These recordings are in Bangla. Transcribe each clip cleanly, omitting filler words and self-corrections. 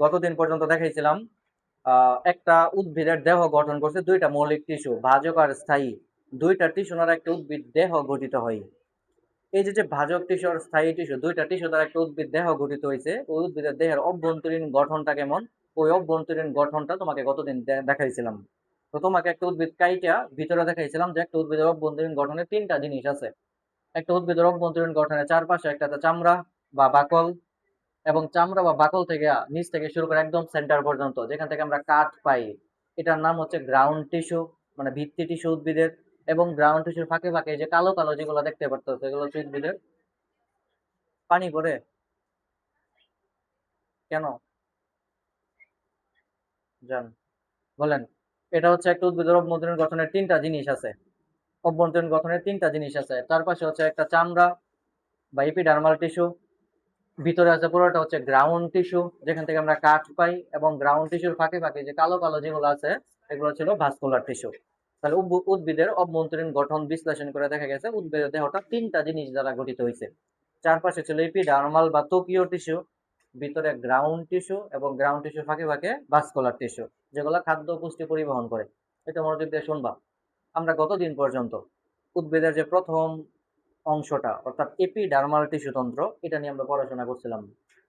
গতদিন পর্যন্ত দেখাইছিলাম একটা উদ্ভিদের দেহ গঠন করছে দুইটা মৌলিক টিস্যু, ভাজক আর স্থায়ী। দুইটা টিস্যু দ্বারা একটা উদ্ভিদ দেহ গঠিত হয়। এই যে ভাজক টিস্যু আর স্থায়ী টিস্যু, দুইটা টিস্যু দ্বারা একটা উদ্ভিদ দেহ গঠিত হয়েছে। ওই উদ্ভিদের দেহের অভ্যন্তরীণ গঠনটা কেমন, ওই অভ্যন্তরীণ গঠনটা তোমাকে গতদিন দেখাইছিলাম। তো তোমাকে একটা উদ্ভিদ কাইটা ভিতরে দেখাইছিলাম যে একটা উদ্ভিদের অভ্যন্তরীণ গঠনে তিনটা জিনিস আছে। একটা উদ্ভিদের অভ্যন্তরীণ গঠনের চারপাশে একটা চামড়া বা বাকল, এবং চামড়া বা বাকল থেকে নিচ থেকে শুরু করে একদম সেন্টার পর্যন্ত যেখান থেকে আমরা কাঠ পাই, এটার নাম হচ্ছে গ্রাউন্ড টিস্যু, মানে ভিত্তি টিস্যু উদ্ভিদের। এবং গ্রাউন্ড টিস্যুর ফাঁকে ফাঁকে এই যে কালো কালো যেগুলো দেখতে পারতো সেগুলো হচ্ছে উদ্ভিদের। পানি পড়ে কেন জান বলেন। এটা হচ্ছে একটা উদ্ভিদের অভ্যন্তরীণ গঠনের তিনটা জিনিস আছে। অভ্যন্তরীণ গঠনের তিনটা জিনিস আছে, তার পাশে হচ্ছে একটা চামড়া বা এপিডার্মাল টিস্যু, ভিতরে আছে পুরোটা হচ্ছে গ্রাউন্ড টিস্যু যেখান থেকে আমরা কাঠ পাই, এবং গ্রাউন্ড টিস্যুর ফাঁকে ফাঁকে যে কালো কালো যেগুলো আছে এগুলো ছিল ভাস্কুলার টিস্যু। তাহলে উদ্ভিদের অভ্যন্তরীণ গঠন বিশ্লেষণ করে দেখা গেছে উদ্ভিদের দেহটা তিনটা জিনিস দ্বারা গঠিত হয়েছে। চারপাশে ছিল এপিডার্মাল বা ত্বকীয় টিস্যু, ভিতরে গ্রাউন্ড টিস্যু, এবং গ্রাউন্ড টিস্যুর ফাঁকে ফাঁকে ভাস্কুলার টিস্যু, যেগুলো খাদ্য পুষ্টি পরিবহন করে। এটা মনোযোগ দিয়ে শুনবা। আমরা গতদিন পর্যন্ত উদ্ভিদের যে প্রথম অংশটা অর্থাৎ এপিডার্মাল টিস্যু তন্ত্র, এটা নিয়ে আমরা পড়াশোনা করছিলাম।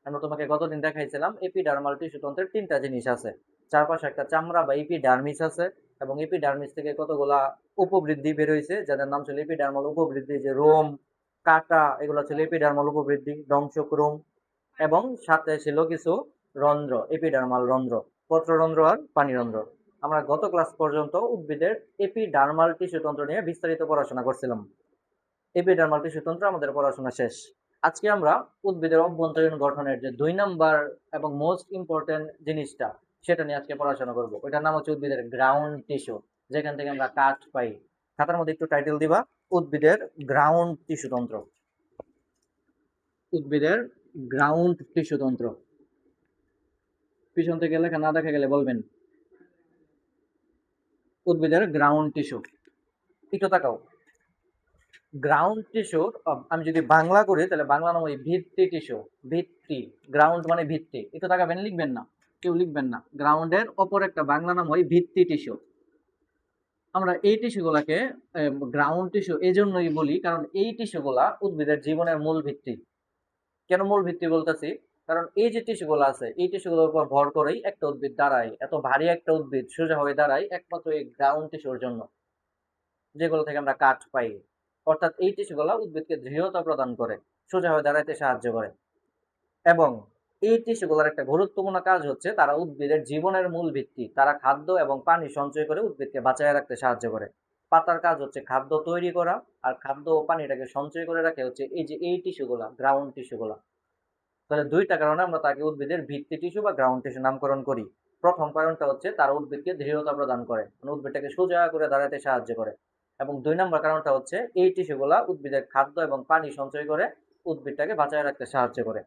আমরা তোমাকে গতদিন দেখাইছিলাম এপিডার্মাল টিস্যু তন্ত্রের তিনটা জিনিস আছে। চারপাশে একটা চামড়া বা এপিডার্মিস আছে, এবং এপিডার্মিস থেকে কতগুলা উপবৃদ্ধি বের হয়েছে যাদের নাম ছিল এপিডার্মাল উপবৃদ্ধি, যে রোম, কাটা, এগুলো ছিল এপিডার্মাল উপবৃদ্ধি, দংশক রোম। এবং সাথে ছিল কিছু রন্ধ্র, এপিডার্মাল রন্ধ্র, পত্ররন্ধ্র আর পানিরন্ধ্র। আমরা গত ক্লাস পর্যন্ত উদ্ভিদের এপিডার্মাল টিস্যু তন্ত্র নিয়ে বিস্তারিত পড়াশোনা করছিলাম। এপিডার্মাল টিস্যু তন্ত্র আমাদের পড়াশোনা শেষ। আজকে আমরা উদ্ভিদের অভ্যন্তরীণ গঠনের যে 2 নাম্বার এবং মোস্ট ইম্পর্টেন্ট জিনিসটা, সেটা নিয়ে আজকে পড়াশোনা করব। ওইটার নাম হচ্ছে উদ্ভিদের গ্রাউন্ড টিস্যু, যেখান থেকে আমরা কাঠ পাই। খাতার মধ্যে একটু টাইটেল দিবা, উদ্ভিদের গ্রাউন্ড টিস্যু তন্ত্র। উদ্ভিদের গ্রাউন্ড টিস্যু তন্ত্র। পিছন থেকে লেখা না দেখা গেলে বলবেন। উদ্ভিদের গ্রাউন্ড টিস্যু, একটু তাকাও। গ্রাউন্ড টিস্যুর আমি যদি বাংলা করি তাহলে বাংলা নাম ওই ভিত্তি টিস্যু। ভিত্তি, গ্রাউন্ড মানে ভিত্তি। একটু তাকাবেন, লিখবেন না, কেউ লিখবেন না। গ্রাউন্ডের অপর একটা বাংলা নাম হয় ভিত্তি টিস্যু। আমরা এই টিস্যুগুলাকে গ্রাউন্ড টিস্যু এই জন্যই বলি কারণ এই টিস্যুগুলা উদ্ভিদের জীবনের মূল ভিত্তি। কেন মূল ভিত্তি বলতেছি? কারণ এই যে টিস্যুগুলো আছে এই টিস্যুগুলোর উপর ভর করেই একটা উদ্ভিদ দাঁড়ায়, এত ভারী একটা উদ্ভিদ সোজা হয়ে দাঁড়ায় একমাত্র এই গ্রাউন্ড টিস্যুর জন্য, যেগুলো থেকে আমরা কাঠ পাই। অর্থাৎ এই টিস্যুগুলো উদ্ভিদকে দৃঢ়তা প্রদান করে, সোজা হয়ে দাঁড়াইতে সাহায্য করে। এবং এই টিস্যুগুলোর একটা গুরুত্বপূর্ণ কাজ হচ্ছে তারা উদ্ভিদের জীবনের মূল ভিত্তি। তারা খাদ্য এবং পানি সঞ্চয় করে উদ্ভিদকে বাঁচায় রাখতে সাহায্য করে। পাতার কাজ হচ্ছে খাদ্য তৈরি করা, আর খাদ্য ও পানিটাকে সঞ্চয় করে রাখে হচ্ছে এই যে এই টিস্যুগুলা, গ্রাউন্ড টিস্যুগুলা। তাহলে দুইটা কারণে আমরা তাকে উদ্ভিদের ভিত্তি টিস্যু বা গ্রাউন্ড টিস্যু নামকরণ করি। প্রথম কারণটা হচ্ছে তারা উদ্ভিদকে দৃঢ়তা প্রদান করে, মানে উদ্ভিদটাকে সোজা করে দাঁড়াতে সাহায্য করে। এবং 2 নম্বর কারণটা হচ্ছে এই টিস্যুগুলা উদ্ভিদের খাদ্য এবং পানি সঞ্চয় করে উদ্ভিদটাকে বাঁচায় রাখতে সাহায্য করে।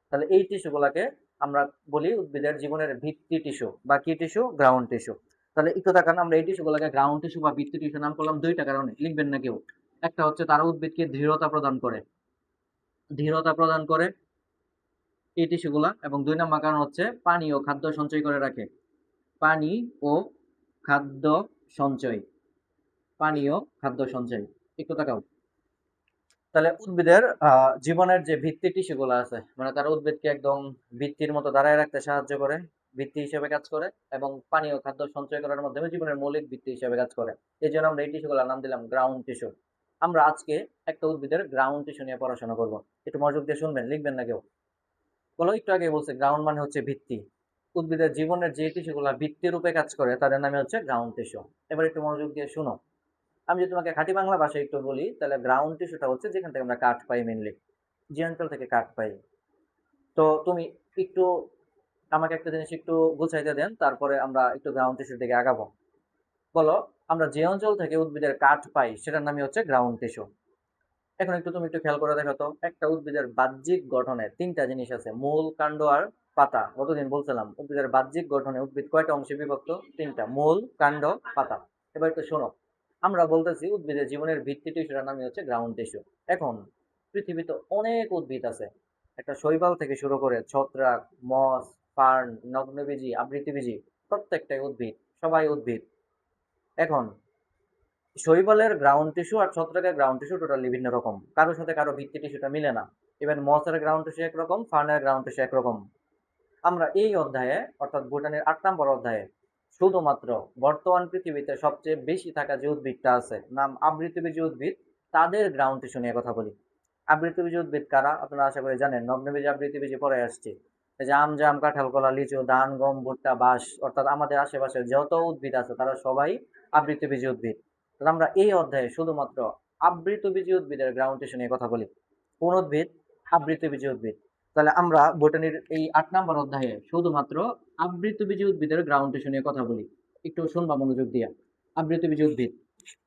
তাহলে এই টিস্যুগুলাকে আমরা বলি উদ্ভিদের জীবনের ভিত্তি টিস্যু বা কি টিস্যু, গ্রাউন্ড টিস্যু। তাহলে একটু দেখান, আমরা এই টিস্যুগুলোকে গ্রাউন্ড টিস্যু বা ভিত্তি টিস্যু নাম করলাম দুইটা কারণে, লিখবেন না কেউ। একটা হচ্ছে তারা উদ্ভিদকে দৃঢ়তা প্রদান করে, দৃঢ়তা প্রদান করে এই টিস্যুগুলা। এবং 2 নম্বর কারণ হচ্ছে পানি ও খাদ্য সঞ্চয় করে রাখে। পানি ও খাদ্য সঞ্চয়, পানি ও খাদ্য সঞ্চয়। একটু তাকাও। তাহলে উদ্ভিদের জীবনের যে ভিত্তি টিস্যুগুলো আছে, মানে তারা উদ্ভিদকে একদম ভিত্তির মতো দাঁড়ায় রাখতে সাহায্য করে, ভিত্তি হিসেবে কাজ করে, এবং পানি ও খাদ্য সঞ্চয় করার মাধ্যমে জীবনের মৌলিক ভিত্তি হিসেবে কাজ করে। এই জন্য আমরা এই টিস্যুগুলোর নাম দিলাম গ্রাউন্ড টিস্যু। আমরা আজকে একটা উদ্ভিদের গ্রাউন্ড টিস্যু নিয়ে পড়াশোনা করবো। একটু মনোযোগ দিয়ে শুনবেন, লিখবেন না কেউ। বলো, একটু আগে বলছে গ্রাউন্ড মানে হচ্ছে ভিত্তি। উদ্ভিদের জীবনের যে টিস্যুগুলো ভিত্তি রূপে কাজ করে তাদের নামে হচ্ছে গ্রাউন্ড টিস্যু। এবার একটু মনোযোগ দিয়ে শুনো। আমি যদি তোমাকে খাঁটি বাংলা ভাষায় একটু বলি তাহলে গ্রাউন্ড টিস্যুটা হচ্ছে যেখান থেকে আমরা কাঠ পাই, মেনলি যে অঞ্চল থেকে কাঠ পাই। তো তুমি একটু আমাকে একটা জিনিস একটু গুছাইতে দেন, তারপরে আমরা একটু গ্রাউন্ড টিস্যুর দিকে আগাবো। বলো, আমরা যে অঞ্চল থেকে উদ্ভিদের কাঠ পাই সেটার নামই হচ্ছে গ্রাউন্ড টিস্যু। এখন একটু তুমি একটু খেয়াল করে দেখো তো, একটা উদ্ভিদের বাহ্যিক গঠনে তিনটা জিনিস আছে, মূল, কাণ্ড আর পাতা। গতদিন বলছিলাম উদ্ভিদের বাহ্যিক গঠনে উদ্ভিদ কয়টা অংশে বিভক্ত? তিনটা, মূল, কাণ্ড, পাতা। এবার একটু শোনো, আমরা বলতেছি উদ্ভিদের জীবনের ভিত্তি টিস্যুটার নামই হচ্ছে গ্রাউন্ড টিস্যু। এখন পৃথিবীতে অনেক উদ্ভিদ আছে, একটা শৈবাল থেকে শুরু করে ছত্রাক, মস, ফার্ন, নগ্নবীজি, আবৃতবীজি, প্রত্যেকটাই উদ্ভিদ, সবাই উদ্ভিদ। এখন শৈবালের গ্রাউন্ড টিস্যু আর ছত্রাকের গ্রাউন্ড টিস্যু টোটালি ভিন্ন রকম, কারোর সাথে কারো ভিত্তি টিস্যুটা মিলে না। ইভেন মসের গ্রাউন্ড টিস্যু একরকম, ফার্নের গ্রাউন্ড টিস্যু একরকম। আমরা এই অধ্যায়ে অর্থাৎ বোটানির ৮ নম্বর অধ্যায়ে শুধুমাত্র বর্তমান পৃথিবীতে সবচেয়ে বেশি থাকা যে উদ্ভিদটা আছে, নাম আবৃতবীজী উদ্ভিদ, তাদের গ্রাউন্ড টিস্যু নিয়ে কথা বলি। আবৃতবীজী উদ্ভিদ কারা আপনারা আশা করি জানেন, নগ্নবীজি আবৃতবীজি পরে আসছে। এই যে আম, জাম, কাঁঠাল, কলা, লিচু, ধান, গম, ভুট্টা, বাঁশ, অর্থাৎ আমাদের আশেপাশে যত উদ্ভিদ আছে তারা সবাই আবৃতবীজী উদ্ভিদ। তাহলে আমরা এই অধ্যায়ে শুধুমাত্র আবৃতবীজী উদ্ভিদের গ্রাউন্ড টিস্যু নিয়ে কথা বলি। কোন উদ্ভিদ? আবৃতবীজী উদ্ভিদ। তাহলে আমরা বোটানির এই ৮ নম্বর অধ্যায়ে শুধুমাত্র আবৃতবীজী উদ্ভিদের গ্রাউন্ড টিস্যু নিয়ে কথা বলি। একটু শুনবা মনোযোগ দিয়া। আবৃতবীজী উদ্ভিদ,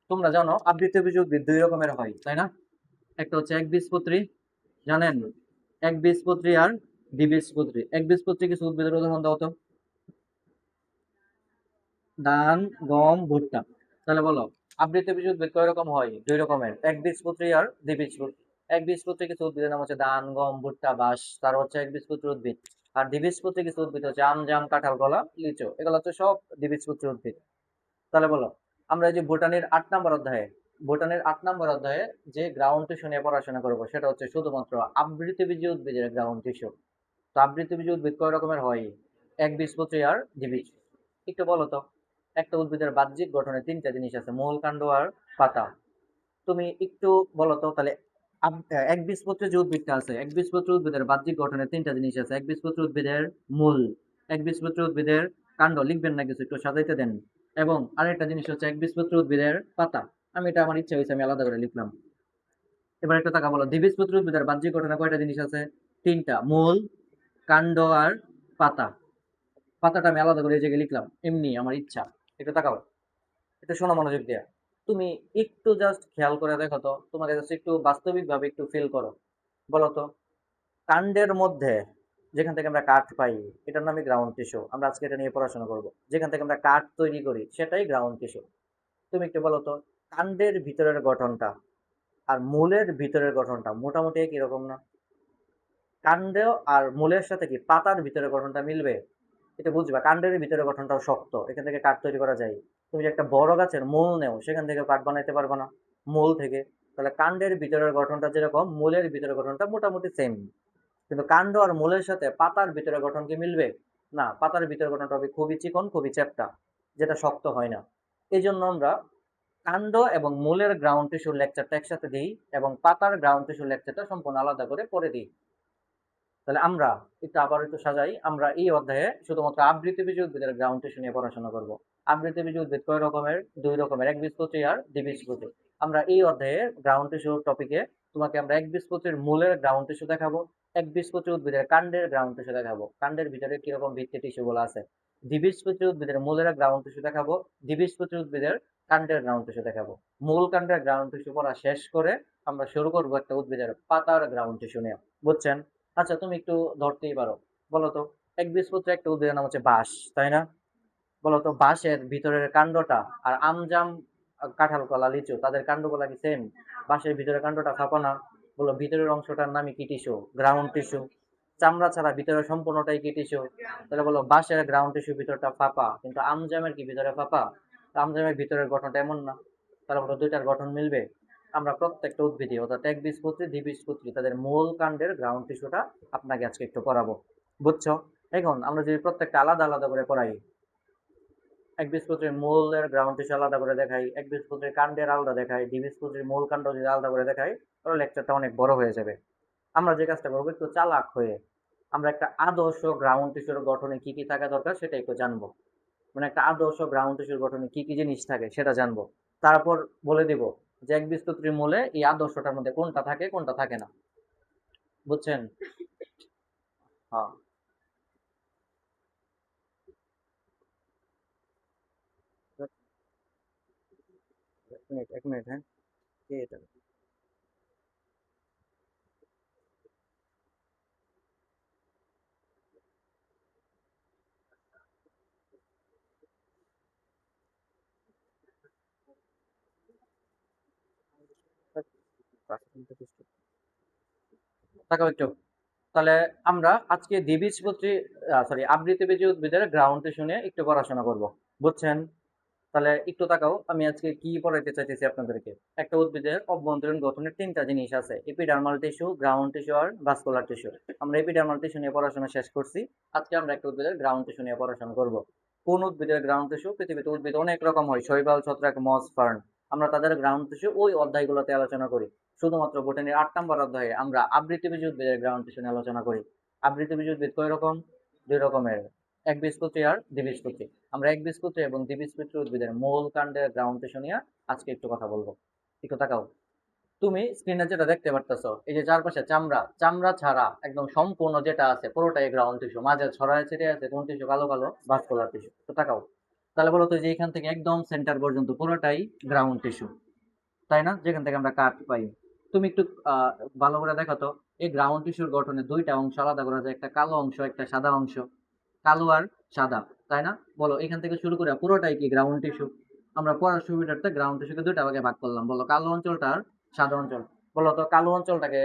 তোমরা জানো আবৃতবীজী উদ্ভিদ ২ রকমের হয়, তাই না? একটা হচ্ছে একবীজপত্রী, জানেন? একবীজপত্রী আর দ্বিবীজপত্রী। একবীজপত্রী কিছু উদ্ভিদের উদাহরণ দাও তো। ধান, গম, ভুট্টা। তাহলে বলো আবৃতবীজী উদ্ভিদ কয় রকম হয়? ২ রকমের, একবীজপত্রী আর দ্বিবীজপত্রী। একবীজপত্রী কিছু উদ্ভিদের নাম হচ্ছে ধান, গম, ভুট্টা, বাঁশ, তার হচ্ছে একবীজপত্রী উদ্ভিদ। আর দ্বিবীজপত্রী কিছু উদ্ভিদ হচ্ছে আম, জাম, কাঁঠাল, কলা, লিচু, এগুলো হচ্ছে সব দ্বিবীজপত্রী উদ্ভিদ। তাহলে বলো আমরা এই যে বোটানির ৮ নম্বর অধ্যায়ে যে গ্রাউন্ড টিস্যু নিয়ে পড়াশোনা করবো সেটা হচ্ছে শুধুমাত্র আবৃতবীজী উদ্ভিদের গ্রাউন্ড টিস্যু। তো আবৃতবীজী উদ্ভিদ কয় রকমের হয়? একবীজপত্রী আর দ্বিবীজ। একটু বলো তো, একটা উদ্ভিদের বাহ্যিক গঠনে ৩টা জিনিস আছে, মূল, কাণ্ড আর পাতা। তুমি একটু বলো তো তাহলে একবীজপত্রী যে উদ্ভিদটা আছে, একবীজপত্রী উদ্ভিদের বাহ্যিক গঠনে ৩টা জিনিস আছে। একবীজপত্রী উদ্ভিদের মূল, একবীজপত্রী উদ্ভিদের কাণ্ড, লিখবেন না কিছু, একটু সাজাইতে দেন। এবং আরেকটা জিনিস হচ্ছে একবীজপত্রী উদ্ভিদের পাতা। আমি এটা আমার ইচ্ছা হয়েছে আমি আলাদা করে লিখলাম। এবার একটা টাকা বলো, দ্বিবীজপত্রী উদ্ভিদের বাহ্যিক গঠনে কয়টা জিনিস আছে? ৩টা, মূল, কাণ্ড আর পাতা। পাতাটা আমি আলাদা করে এই জায়গায় লিখলাম, এমনি আমার ইচ্ছা। একটু তাকাও, একটু শোনো মনোযোগ দিয়ে। তুমি একটু জাস্ট খেয়াল করে দেখো তো, তোমার কাছে একটু বাস্তবিক ভাবে একটু ফিল করো। বলো তো, কাণ্ডের মধ্যে যেখান থেকে আমরা কাঠ পাই, এটার নামই গ্রাউন্ড টিস্যু। আমরা আজকে এটা নিয়ে পড়াশোনা করব। যেখান থেকে আমরা কাঠ তৈরি করি সেটাই গ্রাউন্ড টিস্যু। তুমি একটু বলো তো, কাণ্ডের ভিতরের গঠনটা আর মূলের ভিতরের গঠনটা মোটামুটি একই রকম না? কাণ্ড আর মূলের সাথে কি পাতার ভিতরের গঠনটা মিলবে? এটা বুঝবা, কাণ্ডের ভিতরের গঠনটাও শক্ত, এখান থেকে কাঠ তৈরি করা যায়। তুমি যে একটা বড় গাছের মূল নেও, সেখান থেকে কাঠ বানাইতে পারবে না মূল থেকে। তাহলে কাণ্ডের ভিতরের গঠনটা যেরকম, মূলের ভিতরের গঠনটা মোটামুটি সেম। কিন্তু কাণ্ড আর মূলের সাথে পাতার ভিতরের গঠন কি মিলবে? না, পাতার ভিতরের গঠনটা হবে খুবই চিকন, খুবই চ্যাপ্টা, যেটা শক্ত হয় না। এই জন্য আমরা কাণ্ড এবং মূলের গ্রাউন্ড টিস্যুর লেকচারটা একসাথে দিই এবং পাতার গ্রাউন্ড টিস্যুর লেকচারটা সম্পূর্ণ আলাদা করে পরে দিই। তাহলে আমরা একটু আবার একটু সাজাই। আমরা এই অধ্যায়ে শুধুমাত্র আবৃতবীজী উদ্ভিদের গ্রাউন্ড টিস্যু নিয়ে পড়াশোনা করব। আবৃতবীজী উদ্ভিদ কয় রকমের? ২ রকমের, একবীজপত্রী আর দ্বিবীজপত্রী। আমরা এই অধ্যায়ে গ্রাউন্ড টিস্যু টপিকে তোমাকে আমরা একবীজপত্রীর মূলের গ্রাউন্ড টিস্যু দেখাবো, একবীজপত্রী উদ্ভিদের কাণ্ডের গ্রাউন্ড টিস্যু দেখাবো, কাণ্ডের ভিতরে কিরকম ভিত্তি টিস্যু গুলো আছে। দ্বিবীজপত্রী উদ্ভিদের মূলের গ্রাউন্ড টিস্যু দেখাবো, দ্বিবীজপত্রী উদ্ভিদের কাণ্ডের গ্রাউন্ড টিস্যু দেখাবো। মূল কাণ্ডের গ্রাউন্ড টিস্যু পড়া শেষ করে আমরা শুরু করবো একটা উদ্ভিদের পাতার গ্রাউন্ড টিস্যু নিয়ে। বুঝছেন? আচ্ছা, তুমি একটু ধরতেই পারো। বলো তো, একবীজপত্রী একটা উদ্ভিদের নাম হচ্ছে বাঁশ, তাই না? বলো তো, বাঁশের ভিতরের কাণ্ডটা আর আম, জাম, কাঁঠাল, কলা, লিচু, তাদের কাণ্ডগুলা কি সেম? বাঁশের ভিতরের কাণ্ডটা ফাঁপা না? বলো ভিতরের অংশটার নামই কি টিস্যু? Ground tissue. চামড়া ছাড়া ভিতরে সম্পূর্ণটাই কি টিস্যু? তাহলে বলো বাঁশের গ্রাউন্ড টিস্যু ভিতরটা ফাঁপা, কিন্তু আমজামের কি ভিতরে ফাঁপা? আমজামের ভিতরের গঠনটা এমন না। তাহলে বলো দুইটার গঠন মিলবে? আমরা প্রত্যেকটা উদ্ভিদই অর্থাৎ একবীজপত্রী, দ্বিবীজপত্রী, তাদের মূল কাণ্ডের গ্রাউন্ড টিস্যুটা আপনাকে আজকে একটু পড়াবো। বুঝছো? এখন আমরা যদি প্রত্যেকটা আলাদা আলাদা করে পড়াই, একবীজপত্রীর মূলের গ্রাউন্ড টিস্যু আলাদা করে দেখাই, একবীজপত্রীর কাণ্ডের আলাদা দেখাই, দ্বিবীজপত্রীর মূল কাণ্ড যদি আলাদা করে দেখাই, তাহলে লেকচারটা অনেক বড় হয়ে যাবে। আমরা যে কাজটা করবো একটু চালাক হয়ে আমরা একটা আদর্শ গ্রাউন্ড টিস্যুর গঠনে কি কি থাকা দরকার সেটা একটু জানবো। মানে একটা আদর্শ গ্রাউন্ড টিস্যুর গঠনে কি কি জিনিস থাকে সেটা জানবো। তারপর বলে দিব যে একবীজপত্রীর মূলে এই আদর্শটার মধ্যে কোনটা থাকে কোনটা থাকে না। বুঝছেন? হ্যাঁ। এক মিনিট, এক মিনিট, হ্যাঁ। কে এটা? তাকাও একটু। তাহলে আমরা আজকে দ্বিবীজপত্রী আবৃতবীজী উদ্ভিদের গ্রাউন্ড টিস্যু নিয়ে একটু পড়াশোনা করব। বুঝছেন? তাহলে একটু তাকাও, আমি আজকে কি পড়াইতে চাইতেছি আপনাদেরকে। একটা উদ্ভিদের অভ্যন্তরীণ গঠনের ৩টা জিনিস আছে: এপিডার্মাল টিস্যু, গ্রাউন্ড টিস্যু আর ভাস্কুলার টিস্যু। আমরা এপিডার্মাল টিস্যু নিয়ে পড়াশোনা শেষ করছি। আজকে আমরা একটা উদ্ভিদের গ্রাউন্ড টিস্যু নিয়ে পড়াশোনা করব। কোন উদ্ভিদের গ্রাউন্ড টিস্যু? পৃথিবীতে উদ্ভিদ অনেক রকম হয়, শৈবাল, ছত্রাক, মস, ফার্ন। আমরা তাদের গ্রাউন্ড টিস্যু ওই অধ্যায়গুলোতে আলোচনা করি। শুধুমাত্র বোটানির ৮ নম্বর অধ্যায়ে আমরা আবৃতবীজী উদ্ভিদের গ্রাউন্ড টিস্যু নিয়ে আলোচনা করি। আবৃতবীজী উদ্ভিদ কয় রকম? ২ রকমের, একবীজপত্রী আর দ্বিবীজপত্রী। আমরা একবীজপত্রী এবং দ্বিবীজপত্রী উদ্ভিদের মূল কাণ্ডের গ্রাউন্ড টিস্যু নিয়ে আজকে একটু কথা বলবো। একটু তাকাও, তুমি স্ক্রিনে যেটা দেখতে পারতেছো, এই যে চারপাশে চামড়া, চামড়া ছাড়া একদম সম্পূর্ণ যেটা আছে পুরোটাই গ্রাউন্ড টিস্যু। মাঝে ছড়ায় ছিটিয়ে আছে কোন টিস্যু? কালো কালো ভাস্কুলার টিস্যু। তো তাকাও, তাহলে বলো তো যে এখান থেকে একদম সেন্টার পর্যন্ত পুরোটাই গ্রাউন্ড টিস্যু, তাই না? যেখান থেকে আমরা কাঠ পাই। তুমি একটু আহ ভালো করে দেখো তো, এই গ্রাউন্ড টিস্যুর গঠনে দুইটা অংশ আলাদা করা যায়, একটা কালো অংশ, একটা সাদা অংশ। কালো আর সাদা, তাই না? বলো এখান থেকে শুরু করে পুরোটাই কি গ্রাউন্ড টিস্যু? আমরা পড়ার সুবিধার্থে গ্রাউন্ড টিস্যুকে দুইটা ভাগে ভাগ করলাম। বলো কালো অঞ্চলটা আর সাদা অঞ্চল। বলো তো কালো অঞ্চলটাকে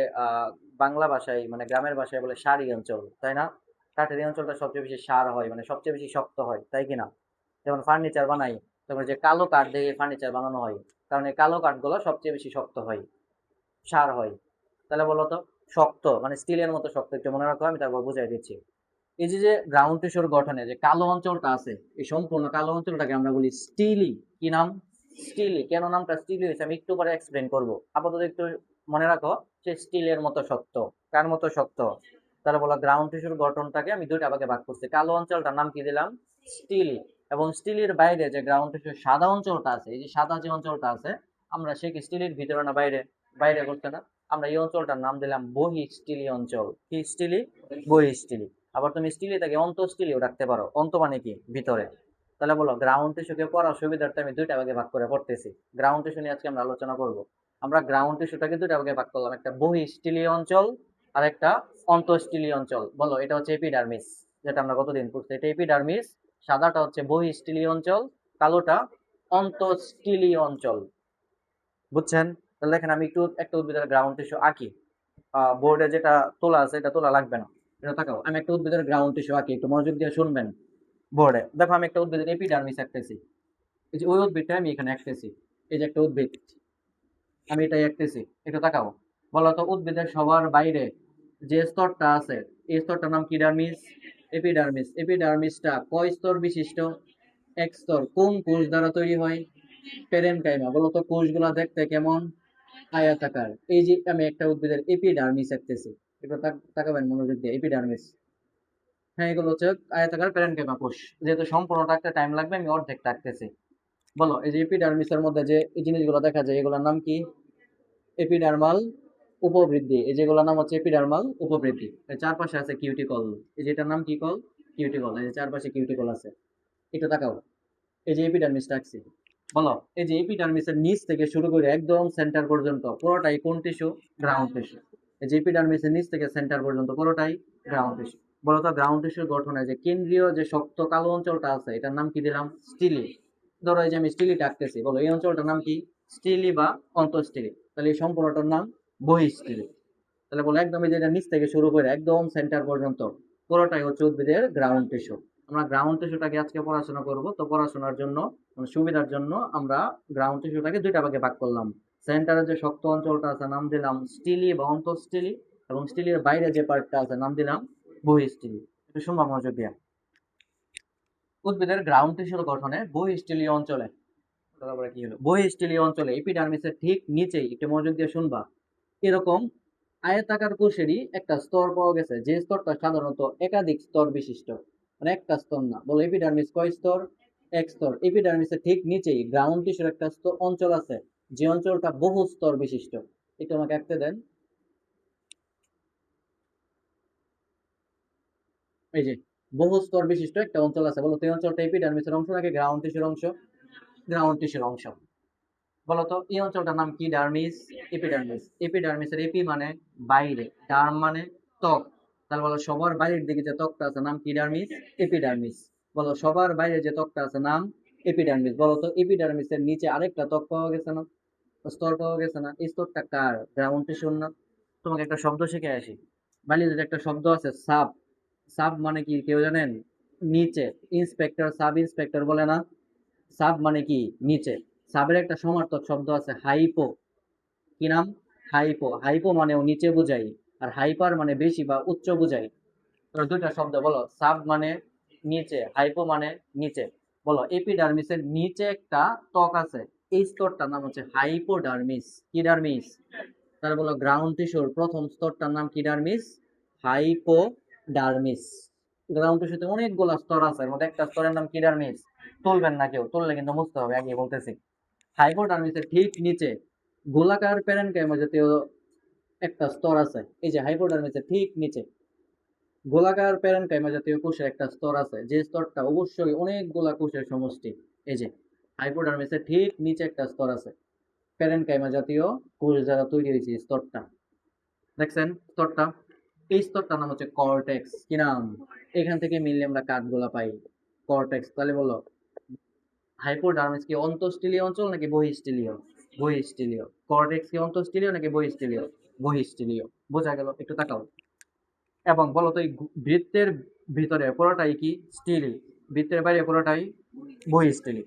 বাংলা ভাষায় মানে গ্রামের ভাষায় বলে সারি অঞ্চল, তাই না? কাঠের এই অঞ্চলটা সবচেয়ে বেশি সার হয়, মানে সবচেয়ে বেশি শক্ত হয়, তাই কিনা? যেমন ফার্নিচার বানাই, তখন যে কালো কাঠ দিয়ে ফার্নিচার বানানো হয়, কারণ এই কালো কাঠগুলো সবচেয়ে বেশি শক্ত হয়, সার হয়। তাহলে বলো তো, শক্ত মানে স্টিলের মতো শক্ত, একটু মনে রাখো, আমি তারপর বুঝাই দিচ্ছি। এই যে যে গ্রাউন্ড টিস্যুর গঠনে যে কালো অঞ্চলটা আছে, এই সম্পূর্ণ কালো অঞ্চলটাকে আমরা বলি স্টিলি। কি নাম? স্টিলি। কেন নামটা স্টিলি হয়েছে আমি একটু পরে এক্সপ্লেন করব, আপাতত একটু মনে রাখো যে স্টিলের মতো শক্ত। কার মতো শক্ত? তাহলে বলো গ্রাউন্ড টিস্যুর গঠনটাকে আমি দুইটা ভাগে ভাগ করছি। কালো অঞ্চলটার নাম কি দিলাম? স্টিলি। এবং স্টিলের বাইরে যে গ্রাউন্ড টিস্যুর সাদা অঞ্চলটা আছে, এই যে সাদা যে অঞ্চলটা আছে, আমরা সে কি স্টিলের ভিতরে না বাইরে? বাইরে, বলতে না? আমরা এই অঞ্চলটার নাম দিলাম বহি স্টিলি অঞ্চল। কি স্টিলি? বহি স্টিলি। আবার তুমি স্টিলি থেকে অন্ত স্টিলিও রাখতে পারো। অন্ত মানে কি? ভিতরে। তাহলে বলো গ্রাউন্ড টিস্যুকে পড়ার সুবিধার্থে আমি দুইটা ভাগে ভাগ করে পড়তেছি। গ্রাউন্ড টিস্যু নিয়ে আজকে আমরা আলোচনা করব। আমরা গ্রাউন্ড টিস্যুটাকে দুইটা ভাগে ভাগ করলাম, একটা বহি স্টিলি অঞ্চল আর একটা অন্তঃস্থলী অঞ্চল। বলো এটা হচ্ছে এপিডার্মিস, যেটা আমরা কতদিন পড়ছি, এটা এপিডার্মিস। সাদাটা হচ্ছে বহিঃস্থলী অঞ্চল, কালোটা অন্তঃস্থলী অঞ্চল। বুঝছেন? তাহলে দেখেন আমি একটু একটা উদ্ভিদের গ্রাউন্ড টিস্যু আঁকি। বোর্ডে যেটা তোলা আছে এটা তোলা লাগবে না, এটা তাকাও, আমি একটা উদ্ভিদের গ্রাউন্ড টিস্যু আঁকি, একটু মনোযোগ দিয়ে শুনবেন। বোর্ডে দেখো আমি একটা উদ্ভিদের এপিডার্মিস আঁকতেছি। এই যে ওই উদ্ভিদটা আমি এখানে আঁকতেছি, এই যে একটা উদ্ভিদ, আমি এটাই আঁকতেছি। একটু তাকাও, বলো তো উদ্ভিদের সবার বাইরে যে স্তরটা আছে, এই স্তরটার নাম কি? ডার্মিস। এপিডার্মিস। এপিডার্মিসটা কয় স্তর বিশিষ্ট? এক স্তর। কোন কোষ দ্বারা তৈরি হয়? প্যারেনকাইমা। বলো তো কোষগুলা দেখতে কেমন? আয়াতাকার। এই যে আমি একটা উদ্ভিদের এপিডার্মিস আঁকতেছি, একটু তাকাবেন মনোযোগ দিয়ে। এপিডার্মিস, হ্যাঁ, এগুলো হচ্ছে আয়াতাকার প্যারেনকাইমা কোষ। যেহেতু সম্পূর্ণটা একটা টাইম লাগবে, আমি অর্ধেকটা আঁকতেছি। বলো এই যে এপিডার্মিসের মধ্যে যে এই জিনিসগুলো দেখা যায়, এগুলোর নাম কি? এপিডার্মাল উপবৃদ্ধি। এই যেগুলোর নাম হচ্ছে এপিডার্মাল উপবৃদ্ধি। এর চারপাশে আছে কিউটিকল। এই যেটার নাম কি কল? কিউটিকল। এই যে চারপাশে কিউটিকল আছে। একটু তাকাও, এই যে এপিডার্মিস রাখছি। বলো এই যে এপিডার্মিসের নিচ থেকে শুরু করে একদম সেন্টার পর্যন্ত পুরোটাই কোন টিস্যু? Ground tissue. এই যে এপিডার্মিসের নিচ থেকে সেন্টার পর্যন্ত পুরোটাই গ্রাউন্ড টিস্যু। বলো তো গ্রাউন্ড টিস্যুর গঠনে যে কেন্দ্রীয় যে শক্ত কালো অঞ্চলটা আছে, এটার নাম কি দিলাম? স্টিলি। ধরো এই যে আমি স্টিলিটা আঁকতেছি, বলো এই অঞ্চলটার নাম কি? স্টিলি বা অন্তঃস্টিলি। তাহলে এই সম্পূর্ণটার নাম বহিঃস্থলী। তাহলে বলো একদম এই যে এটা নিচ থেকে শুরু করে একদম সেন্টার পর্যন্ত পুরোটাই হচ্ছে উদ্ভিদের গ্রাউন্ড টিস্যু। আমরা গ্রাউন্ড টিস্যুটাকে আজকে পড়াশোনা করব। তো পড়াশোনার জন্য মানে সুবিধার জন্য আমরা গ্রাউন্ড টিস্যুটাকে দুইটা ভাগে ভাগ করলাম। সেন্টারে যে শক্ত অঞ্চলটা আছে নাম দিলাম স্টিলি বা অন্তঃস্টিলি, এবং স্টিলের বাইরে যে পার্টটা আছে নাম দিলাম বহিঃস্থলী। একটু শুনবা মনোযোগ দিয়ে। উদ্ভিদের গ্রাউন্ড টিস্যুর গঠনে বহিঃস্থলীয় অঞ্চলে, তারপরে কি হলো, বহিঃস্থলীয় অঞ্চলে এপিডার্মিসের ঠিক নিচেই, একটু মনোযোগ দিয়ে শুনবা, এরকম আয়তাকার কোষেরই একটা স্তর পাওয়া গেছে, যে স্তরটা সাধারণত একাধিক স্তর বিশিষ্ট, মানে একটা স্তর না। বলো এপিডার্মিস কয় স্তর? এক স্তর। এপিডার্মিসের ঠিক নিচেই গ্রাউন্ড টিস্যুর একটা অঞ্চল আছে, যে অঞ্চলটা বহু স্তর বিশিষ্ট। একটু আমাকে আঁকতে দেন। এই যে বহু স্তর বিশিষ্ট একটা অঞ্চল আছে, বলো তো এই অঞ্চলটা এপিডার্মিসের অংশ নাকি গ্রাউন্ড টিস্যুর অংশ? গ্রাউন্ড টিস্যুর অংশ। বলতো এই অঞ্চলটার নাম কি? ডার্মিস। এপিডার্মিস। এপিডার্মিসের এপি মানে বাইরে, ডার্ম মানে ত্বক। তাহলে বলো সবার বাইরের দিকে যে ত্বকটা আছে নাম কি? ডার্মিস। এপিডার্মিস। বলো সবার বাইরে যে ত্বকটা আছে নাম এপিডার্মিস। বলো তো এপিডার্মিসের নিচে আরেকটা ত্বক পাওয়া গেছে না, স্তর পাওয়া গেছে না, এই স্তরটা কার? গ্রাউন্ড টিস্যুর না? তোমাকে একটা শব্দ শিখে আসি, বায়োলজিতে একটা শব্দ আছে সাব। সাব মানে কি কেউ জানেন? নিচে। ইন্সপেক্টর, সাব ইন্সপেক্টর বলে না? সাব মানে কি? নিচে। সাবের একটা সমার্থক শব্দ আছে হাইপো। কি নাম? হাইপো। হাইপো মানেও নিচে বুঝাই, আর হাইপার মানে বেশি বা উচ্চ বুঝাই। তোমরা দুইটা শব্দ বলো। সাব মানে নিচে, হাইপো মানে নিচে। বলো এপিডার্মিসের নিচে একটা ত্বক আছে, এই স্তরটার নাম হচ্ছে হাইপোডার্মিস। কি ডার্মিস? তাহলে বলো গ্রাউন্ড টিস্যুর প্রথম স্তরটার নাম কি ডার্মিস? হাইপোডার্মিস। গ্রাউন্ড টিস্যুতে অনেকগুলো স্তর আছে, এর মধ্যে একটা স্তরের নাম কি ডার্মিস। তুলবেন না কেউ, তুললে কিন্তু বুঝতে হবে, আগে বলতেছি। হাইপোডার্মিসের ঠিক নিচে গোলাকার প্যারেনকাইমা জাতীয় একটা স্তর আছে। এই যে হাইপোডার্মিসের ঠিক নিচে গোলাকার প্যারেনকাইমা জাতীয় কোষের একটা স্তর আছে, যে স্তরটা অবশ্যই অনেকগুলা কোষের সমষ্টি। এই যে হাইপোডার্মিসের ঠিক নিচে একটা স্তর আছে, প্যারেনকাইমা জাতীয় কোষ দ্বারা তৈরি হয়েছে এই স্তরটা। দেখছেন স্তরটা? এই স্তরটার নাম হচ্ছে কর্টেক্স। কি নাম? এখান থেকে মিললে আমরা কাঠগোলা পাই, কর্টেক্স। তাহলে বলো হাইপোডার্মিস কি অন্তঃস্থলীয় অঞ্চল নাকি বহিঃস্থলীয়? বহিঃস্থলীয়। কর্টেক্স কি অন্তঃস্থলীয় নাকি বহিঃস্থলীয়? বহিঃস্থলীয়। বোঝা গেল? একটু তাকাও। এবং বলো তো এই বৃত্তের ভিতরে পুরোটাই কি স্টিলি, বৃত্তের বাইরে পুরোটাই বহিঃস্থলী।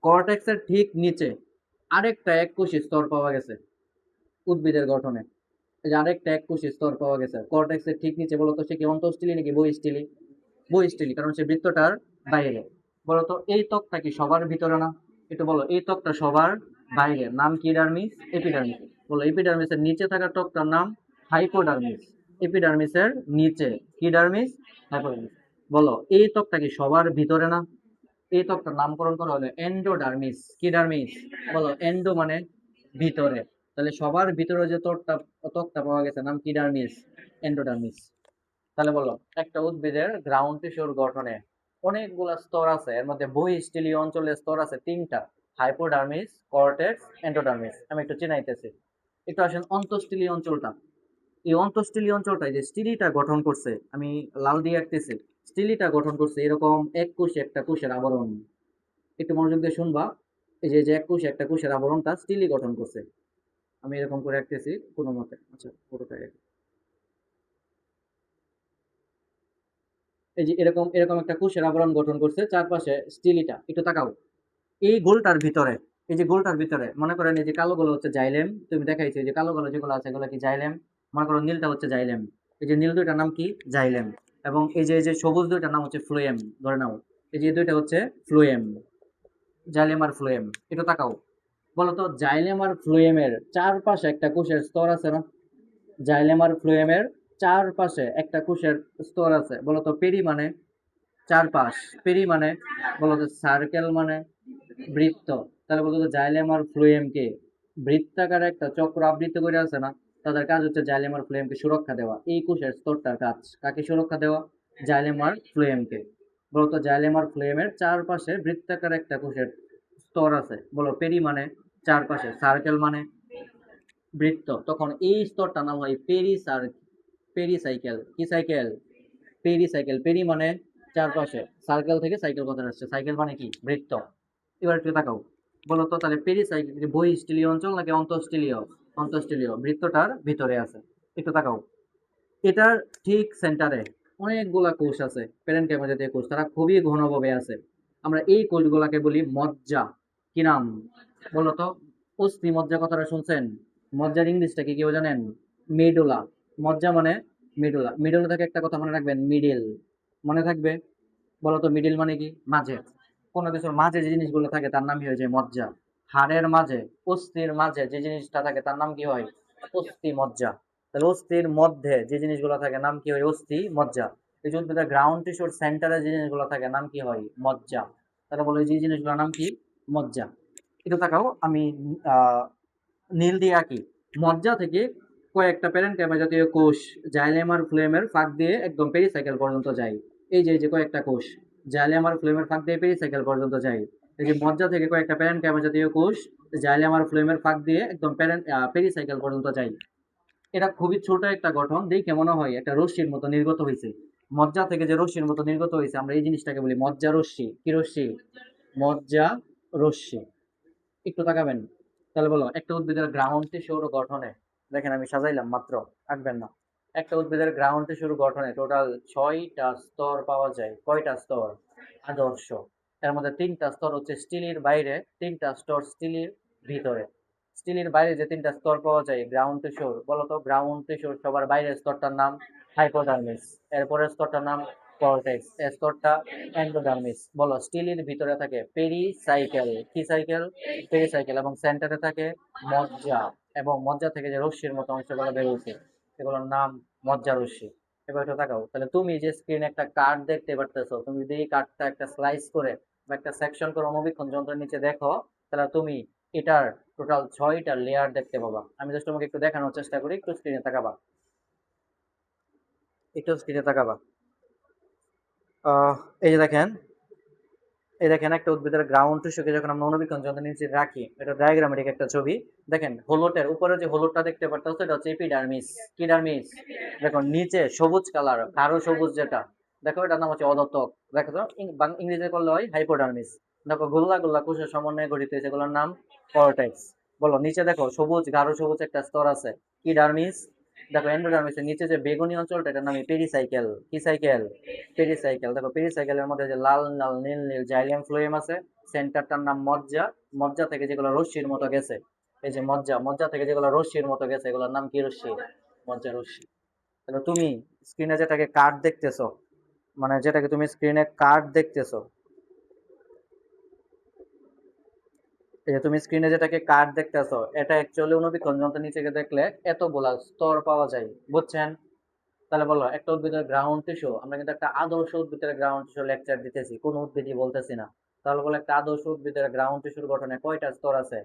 কর্টেক্সের ঠিক নিচে আরেকটা এককোষী স্তর পাওয়া গেছে উদ্ভিদের গঠনে। এই যে আরেকটা এককোষী স্তর পাওয়া গেছে কর্টেক্সের ঠিক নিচে। বলো তো সে কি অন্তঃস্থলী নাকি বহিঃস্থলী? বহিঃস্থলী, কারণ সে বৃত্তটার বাইরে। বলো তো এই ত্বকটা কি সবার ভিতরে না? একটু বলো এই ত্বকটা সবার বাইরে, নাম কি ডার্মিস? এপিডার্মিস। বলো এপিডার্মিসের নিচে থাকা ত্বকটার নাম হাইপোডার্মিস। এপিডার্মিসের নিচে কি ডার্মিস? হাইপোডার্মিস। বলো এই ত্বকটা কি সবার ভিতরে না? এই ত্বকটার নামকরণ করা হলো এন্ডোডার্মিস। কি ডার্মিস? বলো এন্ডো মানে ভিতরে, তাহলে সবার ভিতরে যে ত্বকটা ত্বকটা পাওয়া গেছে নাম কি ডার্মিস? এন্ডোডার্মিস। তাহলে বলো একটা উদ্ভিদের গ্রাউন্ড টিস্যুর গঠনে অনেকগুলা স্তর আছে, এর মধ্যে বহিঃস্থলীয় অঞ্চলের স্তর আছে তিনটা, হাইপোডার্মিস, কর্টেক্স, এন্ডোডার্মিস। আমি একটু চিনাইতেছি। একটু আসেন অন্তঃস্থলীয় অঞ্চলটা। এই অন্তঃস্থলীয় অঞ্চলটা যে স্টিলিটা গঠন করছে, আমি লাল দিয়ে আঁকতেছি। স্টিলিটা গঠন করছে এরকম এক কোষে একটা কোষের আবরণ। একটু মনোযোগ দিয়ে শুনবা। এই যে এক কোষে একটা কোষের আবরণটা স্টিলি গঠন করছে। আমি এরকম করে আঁকতেছি কোনো মতে। আচ্ছা পুরোটাই এই যে এরকম এরকম একটা কোষের আবরণ গঠন করছে, চারপাশে স্টিলিটা। একটু তাকাও এই গোলটার ভিতরে। এই যে গোলটার ভিতরে মনে করেন এই যে কালো গুলো হচ্ছে জাইলেম, তুমি দেখাইছো যে কালো গুলো যেগুলো আছে এগুলো কি জাইলেম। মনে করো নীলটা হচ্ছে জাইলেম। এই যে নীল দুইটার নাম কি? জাইলেম। এবং এই যে সবুজ দুইটার নাম হচ্ছে ফ্লোয়েম, ধরে নাও। এই যে দুইটা হচ্ছে ফ্লোয়েম, জাইলেম আর ফ্লোয়েম। একটু তাকাও। বলতো জাইলেম আর ফ্লোয়েমের চারপাশে একটা কোষের স্তর আছে না? জাইলেম আর ফ্লোয়েমের চারপাশে একটা কোষের স্তর আছে। বলতো পেরি মানে চারপাশ, পেরি মানে বলতো সার্কেল মানে বৃত্ত। তাহলে বলতো জাইলেম আর ফ্লোয়েমকে বৃত্তাকারে একটা চক্র আবৃত করে আছে না? তাদের কাজ হচ্ছে জাইলেম আর ফ্লোয়েমকে সুরক্ষা দেওয়া। এই কোষের স্তরটার কাজ কাকে সুরক্ষা দেওয়া? জাইলেম আর ফ্লোয়েমকে। বলতো জাইলেম আর ফ্লোয়েমের চারপাশে বৃত্তাকার একটা কোষের স্তর আছে। বলো পেরি মানে চারপাশে, সার্কেল মানে বৃত্ত। তখন এই স্তরটা নাম হয় পেরিসাইকেল। কি সাইকেল? পেরিসাইকেল। পেরি মানে চারপাশে, সার্কেল থেকে সাইকেল কথা আসছে, সাইকেল মানে কি? বৃত্ত। এবার একটু তাকাও। বলতো তাহলে পেরিসাইকেল বহিঃস্থলীয় অঞ্চল নাকি অন্তঃস্থলীয়? অন্তঃস্থলীয়, বৃত্তটার ভিতরে আছে। একটু তাকাও। এটার ঠিক সেন্টারে অনেকগুলা কোষ আছে, প্যারেনকাইমা জাতীয় কোষ, তারা খুবই ঘনভাবে আছে। আমরা এই কোষগুলাকে বলি মজ্জা। কি নাম? বলতো অস্থি মজ্জা কথাটা শুনছেন? মজ্জার ইংলিশটা কি কেউ জানেন? মেডুলা। মজ্জা মানে মেডুলা। মিডুলা থেকে একটা কথা মনে রাখবেন, মিডিল। মনে থাকবে। বলতো মিডিল মানে কি? মাঝে। কোনো কিছুর মাঝে যে জিনিসগুলো থাকে তার নামই হয়ে যায় মজ্জা। হাড়ের মাঝে, অস্থির মাঝে যে জিনিসটা থাকে তার নাম কি হয়? অস্থি মজ্জা। তাহলে অস্থির মধ্যে যে জিনিসগুলো থাকে নাম কি হয়? অস্থি মজ্জা। এই যে উদ্ভিদের গ্রাউন্ড টিস্যুর সেন্টারে যে জিনিসগুলো থাকে নাম কি হয়? মজ্জা। তাহলে বলে যে জিনিসগুলোর নাম কি? মজ্জা। একটু তাকাও, আমি আহ নীল দিয়ে আঁকি। মজ্জা থেকে কয়েকটা প্যারেনকাইমা জাতীয় কোষ জাইলেম আর ফ্লোয়েমের ফাঁক দিয়ে একদম পেরিসাইকেল পর্যন্ত যায়। এই যে কয়েকটা কোষ জাইলেম আর ফ্লোয়েমের ফাঁক দিয়ে পেরিসাইকেল পর্যন্ত যায়। এই যে মজ্জা থেকে কয়েকটা প্যারেনকাইমা জাতীয় কোষ জাইলেম আর ফ্লোয়েমের ফাঁক দিয়ে একদম পেরিসাইকেল পর্যন্ত যায়। এটা খুবই ছোট একটা গঠন, দেখে মনে হয় একটা রশ্মির মতো নির্গত হয়েছে। মজ্জা থেকে যে রশ্মির মতো নির্গত হয়েছে আমরা এই জিনিসটাকে বলি মজ্জা রশ্মি। কি রশ্মি? মজ্জা রশ্মি। একটু তাকাবেন। তাহলে বলো একটা উদ্ভিদের গ্রাউন্ড টিস্যুর গঠনে, দেখেন আমি সাজাইলাম মাত্র, আঁকবেন না। একটা উদ্ভিদের গ্রাউন্ড টিস্যুর গঠনে টোটাল 6টা স্তর পাওয়া যায়। কয়টা স্তর? আদর্শ। এর মধ্যে 3টা স্তর হচ্ছে স্টিলের বাইরে, 3টা স্তর স্টিলের ভিতরে। স্টিলের বাইরে যে 3টা স্তর পাওয়া যায় গ্রাউন্ড টিস্যুর, বলতো গ্রাউন্ড টিস্যুর সবার বাইরের স্তরটার নাম হাইপোডার্মিস, এরপরের স্তরটার নাম কর্টেক্স, এর স্তরটা এন্ডোডার্মিস। বলো, স্টিলের ভিতরে থাকে পেরিসাইকেল, কি সাইকেল? পেরিসাইকেল, এবং সেন্টারে থাকে মজ্জা, এবং মজ্জা থেকে যে রশ্মির মতো অংশগুলো বেরোচ্ছে এগুলোর নাম মজ্জা রশ্মি। এবার একটু তাকাও, তাহলে তুমি যে স্ক্রিনে একটা কার্ড দেখতে পারতেছো, তুমি যদি এই কার্ডটা একটা স্লাইস করে বা একটা সেকশন করে অনুবীক্ষণ যন্ত্রের নিচে দেখো, তাহলে তুমি এটার টোটাল 6টা লেয়ার দেখতে পাবা। আমি জাস্ট তোমাকে একটু দেখানোর চেষ্টা করি, একটু স্ক্রিনে তাকাবা, একটু স্ক্রিনে তাকাবা। আহ, এই যে দেখেন, এই দেখেন একটা উদ্ভিদের গ্রাউন্ড টিস্যুকে যখন আমরা অনুবীক্ষণ যন্ত্রের নিচে রাখি, এটা ডায়াগ্রামেটিক একটা ছবি। দেখেন হলুদের উপরে যে হলুদটা দেখতে পারতেছো এটা হচ্ছে এপিডার্মিস। কি ডার্মিস? দেখো নিচে সবুজ কালার, গাঢ় সবুজ যেটা, দেখো এটার নাম হচ্ছে অধত্বক। দেখো তো ইংরেজি করলে হয় হাইপোডার্মিস। দেখো গোল্লা গোল্লা কোষের সমন্বয়ে গঠিত সেগুলোর নাম কর্টেক্স। বলো, নিচে দেখো সবুজ গাঢ় সবুজ একটা স্তর আছে, কি ডার্মিস? দেখো এন্ডোডার্মিসের নিচে যে বেগুনি অঞ্চলটা এটার নাম পেরিসাইকেল। কি সাইকেল? পেরিসাইকেল। দেখো পেরিসাইকেলের মধ্যে যে লাল লাল নীল নীল জাইলিয়াম ফ্লোয়েম আছে, সেন্টারটার নাম মজ্জা। মজ্জা থেকে যেগুলো রশ্মির মতো গেছে, এই যে মজ্জা, মজ্জা থেকে যেগুলো রশ্মির মতো গেছে এগুলোর নাম কি রশ্মি? মজ্জা রশ্মি। তাহলে তুমি স্ক্রিনে যেটাকে কার্ড দেখতেছো, মানে যেটাকে তুমি স্ক্রিনে কার্ড দেখতেছো, এই যে তুমি স্ক্রিনে যেটাকে কার্ড দেখতেছো, এটা অ্যাকচুয়ালি অনুবীক্ষণ যন্ত্রের নিচে গিয়ে দেখলে এতগুলা স্তর পাওয়া যায়, বুঝছেন? তাহলে বলো, একটা উদ্ভিদের গ্রাউন্ড টিস্যু, আমরা কিন্তু একটা আদর্শ উদ্ভিদের গ্রাউন্ড টিস্যু লেকচার দিতেছি, কোন উদ্ভিদই বলতেছি না। তাহলে বলো, একটা আদর্শ উদ্ভিদের গ্রাউন্ড টিস্যুর গঠনে কয়টা স্তর আছে?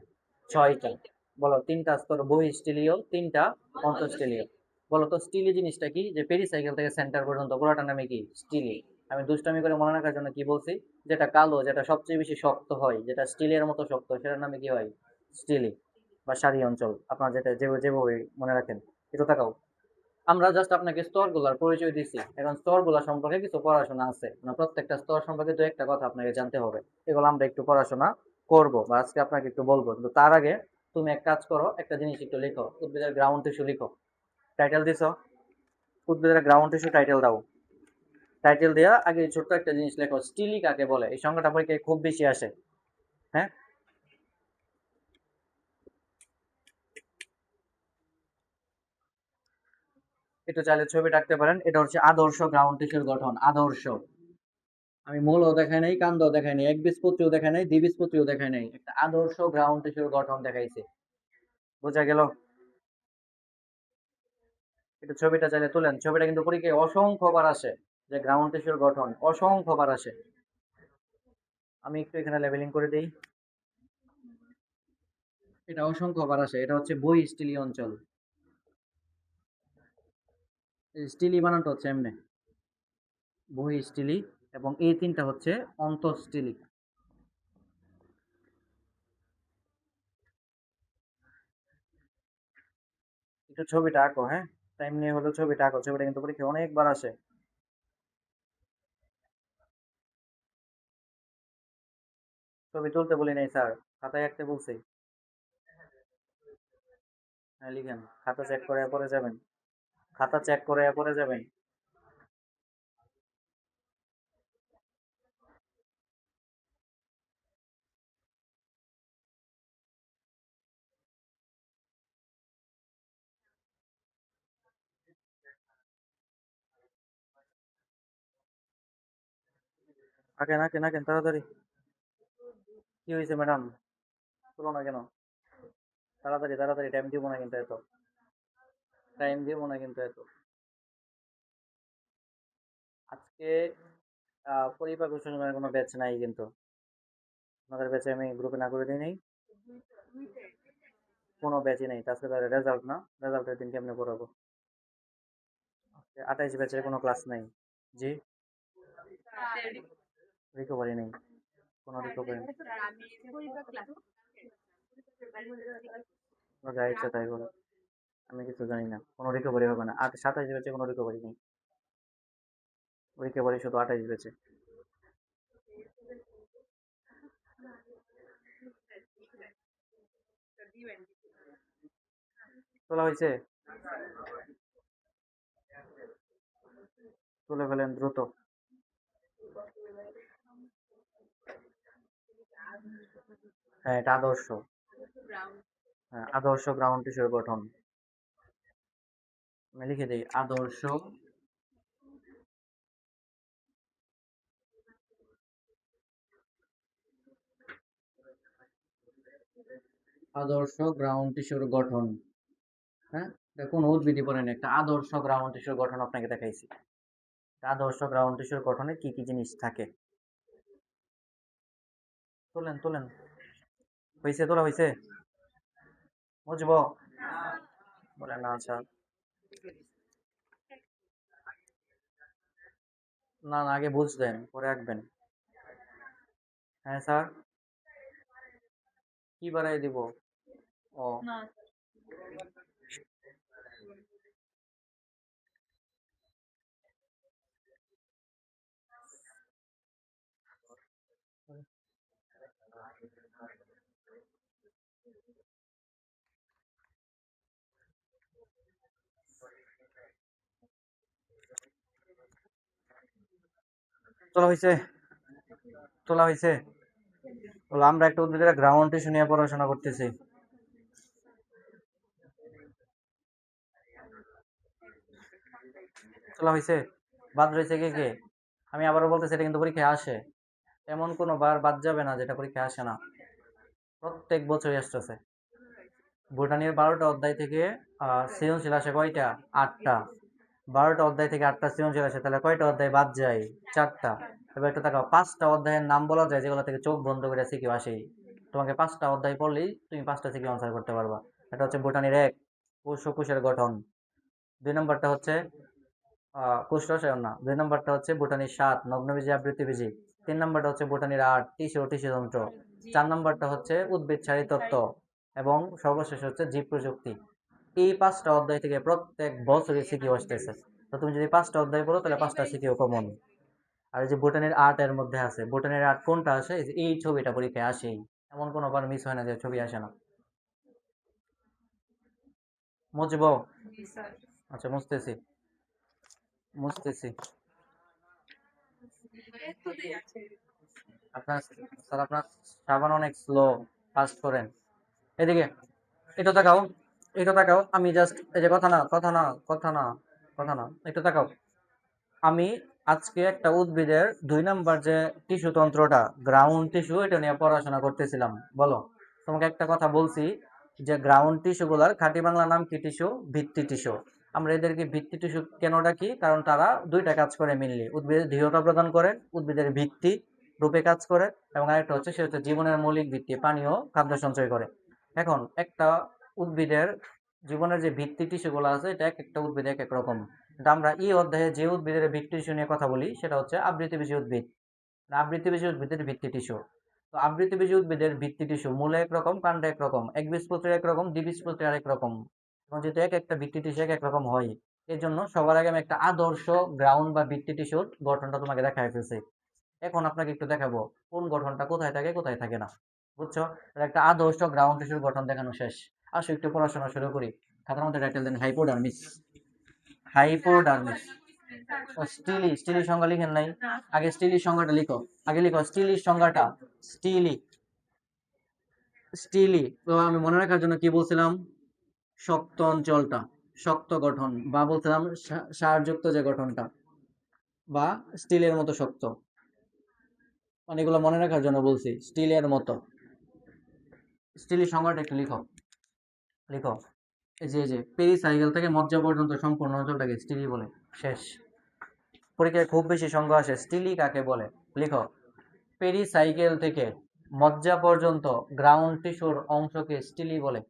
6টা। বলো, 3টা স্তর বহিঃস্থলীয়, 3টা অন্তঃস্থলীয়। বলো তো স্টিলি জিনিসটা কি? যে পেরিসাইকেল থেকে সেন্টার পর্যন্ত পুরোটার নামে কি? স্টিলি। আমি দুষ্টামি করে মনে রাখার জন্য কি বলছি? যেটা কালো, যেটা সবচেয়ে বেশি শক্ত হয়, যেটা স্টিলের মতো শক্ত, সেটার নামে কি হয়? স্টিলি বা সারি অঞ্চল। আপনার যেটা যেভাবে মনে রাখেন। একটু তাকাও, আমরা জাস্ট আপনাকে স্তরগুলোর পরিচয় দিচ্ছি, এখন স্তরগুলো সম্পর্কে কিছু পড়াশোনা আছে, মানে প্রত্যেকটা স্তর সম্পর্কে দু একটা কথা আপনাকে জানতে হবে। এগুলো আমরা একটু পড়াশোনা করব বা আজকে আপনাকে একটু বলবো, কিন্তু তার আগে তুমি এক কাজ করো, একটা জিনিস একটু লিখো, উদ্ভিদের গ্রাউন্ড টিস্যু লিখো। টাইটেল দিছো, উদ্ভিদের গ্রাউন্ড টিস্যু টাইটেল দাও। টাইটেল দেওয়া আগে ছোট্ট একটা জিনিস লেখো, স্টিলি কাকে বলে? এই সংখ্যাটা পরীক্ষায় খুব বেশি আসে। হ্যাঁ, একটু চাইলে ছবি রাখতে পারেন। এটা হচ্ছে আদর্শ গ্রাউন্ড টিস্যুর গঠন। আদর্শ, আমি মূলও দেখাই নাই, কাণ্ডও দেখাই নাই, একবীজপত্রীও দেখাই নাই, দ্বিবীজপত্রীও দেখাই নাই, একটা আদর্শ গ্রাউন্ড টিস্যুর গঠন দেখাইছে। বোঝা গেল? একটু ছবিটা চাইলে তুলেন, ছবিটা কিন্তু পরীক্ষায় অসংখ্যবার আসে, যে গ্রাউন্ড টিস্যুর গঠন অসংখ্যবার আসে। আমি একটু এখানে লেবেলিং করে দিই, এটা অসংখ্যবার আসে। এটা হচ্ছে বহিঃস্থলী অঞ্চল, স্টিলি বানানটা হচ্ছে এমনি, বহিঃস্থলী, এবং এই 3টা হচ্ছে অন্তঃস্থলী। একটু ছবিটা আঁকো, হ্যাঁ, টাইম নিয়ে হলো ছবিটা আঁকো, ছবিটা কিন্তু পরীক্ষায় অনেকবার আসে। ছবি তুলতে বলি নাই স্যার, খাতায় আঁকতে বলছি। হ্যাঁ লিখেন, খাতা চেক করে পরে যাবেন, খাতা চেক করে পরে যাবেন। আঁকেন আঁকেন আঁকেন তাড়াতাড়ি। কি হয়েছে ম্যাডাম? তুলো না কেন? তাড়াতাড়ি তাড়াতাড়ি, টাইম দিব না কিন্তু এত, টাইম দিব না কিন্তু এত। আজকে পরিবার ঘোষণার কোনো ব্যাচ নাই কিন্তু, আমাদের ব্যাচে আমি গ্রুপে না করে দিই নাই, কোনো ব্যাচই নেই। আজকে তাহলে রেজাল্ট না, রেজাল্টের দিন কেমনে পড়াবো? 28 ব্যাচের কোনো ক্লাস নাই। জি, রিকভারি নেই, কোনো রিকভারি নেই। যা ইচ্ছা তাই বলো, আমি কিছু জানি না, কোনো রিকভারি হবে না। 27 ব্যাচে কোনো রিকভারি নেই, রিকভারি শুধু 28 ব্যাচে। তোলা হয়েছে? তুলে ফেলেন দ্রুত। হ্যাঁ, এটা আদর্শ। হ্যাঁ, আদর্শ গ্রাউন্ড টিস্যুর গঠন। আমি লিখে দিই আদর্শ আদর্শ গ্রাউন্ড টিস্যুর গঠন। হ্যাঁ, এটা কোন উদ্ভিদই পড়েন, একটা আদর্শ গ্রাউন্ড টিস্যুর গঠন আপনাকে দেখাইছি। আদর্শ গ্রাউন্ড টিস্যুর গঠনে কি কি জিনিস থাকে? তোলেন তোলেন। হয়েছে, তোলা হয়েছে? বুঝবো? বলেন না স্যার। না না, আগে বুঝবেন পরে আঁকবেন। হ্যাঁ স্যার। কি বাড়াই দিব? ও, তোলা হয়েছে? তোলা হয়েছে? বলো, আমরা একটা উদ্ভিদের গ্রাউন্ড টিস্যু নিয়ে পড়াশোনা করতেছি। তোলা হয়েছে? বাদ রয়েছে কে কে? আমি আবারও বলতেছি, এটা কিন্তু পরীক্ষায় আসে। এমন কোনো বার বাদ যাবে না যেটা পরীক্ষায় আসে না, প্রত্যেক বছরই আসতেছে। বোটানির 12টা অধ্যায় থেকে সৃজনশীল আসে কয়টা? 8টা। 12টা অধ্যায় থেকে 8টা সৃজনশীল আসে, তাহলে কয়টা অধ্যায় বাদ যায়? 4টা। এবার একটু তাকাও, 5টা অধ্যায়ের নাম বলা যায় যেগুলো থেকে চোখ বন্ধ করে সিকিউ আসেই। তোমাকে 5টা অধ্যায় পড়লেই তুমি 5টা সিকিউ আনসার করতে পারবা। এটা হচ্ছে বোটানির 1, কোষ ও কোষের গঠন। 2 নম্বরটা হচ্ছে কোষ রসায়ন না, 2 নম্বরটা হচ্ছে বোটানির 7, নগ্নবীজি আবৃতবীজি। 3 নম্বরটা হচ্ছে বোটানির 8, টিস্যু ও টিস্যুতন্ত্র। 4 নম্বরটা হচ্ছে উদ্ভিদ সারি তত্ত্ব। এবং সর্বশেষ হচ্ছে জীব প্রযুক্তি। এই 5টা অধ্যায় থেকে প্রত্যেক বছরই সিকিউ আসতেছে। তো তুমি যদি 5টা অধ্যায় পড়ো তাহলে 5টা সিকিউ কমন। আর এই যে বোটানির 8 এর মধ্যে আছে, বোটানির 8 কোনটা আসে? এই যে এই ছবিটা পরীক্ষায় আসেই। এমন কোনো বার মিস হয় না যে ছবি আসে না। মুছবো? আচ্ছা, মুছতেছি মুছতেছি। আপনার স্যার, আপনার সাবান অনেক স্লো, ফাস্ট করেন। এদিকে, এটা তাকাও, এটা তাকাও। আমি জাস্ট এই যে কথা না কথা না কথা না কথা না, একটু তাকাও। আমি আজকে একটা উদ্ভিদের 2 নাম্বার যে টিস্যু তন্ত্রটা, গ্রাউন্ড টিস্যু, এটা নিয়ে পড়াশোনা করতেছিলাম। বলো, তোমাকে একটা কথা বলছি যে গ্রাউন্ড টিস্যু গুলার খাঁটি বাংলা নাম কি? টিস্যু, ভিত্তি টিস্যু। আমরা এদেরকে ভিত্তি টিস্যু কেন ডাকি? কারণ তারা দুইটা কাজ করে মেনলি, উদ্ভিদের দৃঢ়তা প্রদান করে, উদ্ভিদের ভিত্তি রূপে কাজ করে, এবং আরেকটা হচ্ছে সে হচ্ছে জীবনের মৌলিক ভিত্তি, পানীয় খাদ্য সঞ্চয় করে। এখন একটা উদ্ভিদের জীবনের যে ভিত্তি টিস্যু গুলো আছে, এটা এক একটা উদ্ভিদ এক এক রকম। কিন্তু আমরা এই অধ্যায়ে যে উদ্ভিদের ভিত্তি টিস্যু নিয়ে কথা বলি সেটা হচ্ছে আবৃতবীজী উদ্ভিদ। আবৃতবীজী উদ্ভিদের ভিত্তি টিস্যু। তো আবৃতবীজী উদ্ভিদের ভিত্তি টিস্যু মূলে একরকম, কাণ্ডে একরকম, একবীজপত্রী একরকম, দ্বিবীজপত্রী আরেক রকম। এবং যেহেতু এক একটা ভিত্তি টিস্যু এক এক রকম হয়, এর জন্য সবার আগে আমি একটা আদর্শ গ্রাউন্ড বা ভিত্তি টিস্যুর গঠনটা তোমাকে দেখাই ফেলছি। এখন আপনাকে একটু দেখাবো কোন গঠনটা কোথায় থাকে কোথায় থাকে না। বুঝছো? তাহলে একটা আদর্শ গ্রাউন্ড টিস্যুর গঠন দেখানো শেষ। আসো একটু পড়াশোনা শুরু করি। খাতার মধ্যে টাইটেল দেন হাইপোডার্মিস। হাইপোডার্মিস। স্টিলি, স্টিলির সংজ্ঞা লিখেন নাই? আগে স্টিলির সংজ্ঞাটা লিখো। আগে লিখো স্টিলির সংজ্ঞাটা। স্টিলি, স্টিলি তো আমি মনে রাখার জন্য কি বলছিলাম? শক্ত অঞ্চলটা, শক্ত গঠন, বা বলছিলাম সারযুক্ত যে গঠনটা, বা স্টিলের মতো শক্ত। অনেকগুলো মনে রাখার জন্য বলছি, স্টিলের মতো। স্টিলের সংজ্ঞাটা একটু লিখো, লিখো। এই যে পেরিসাইকেল থেকে মজ্জা পর্যন্ত সম্পূর্ণ অঞ্চলটাকে স্টিলি বলে। শেষ। পরীক্ষায় খুব বেশি সংজ্ঞা আসে, স্টিলি কাকে বলে? লিখো, পেরিসাইকেল থেকে মজ্জা পর্যন্ত গ্রাউন্ড টিস্যুর অংশকে স্টিলি বলে।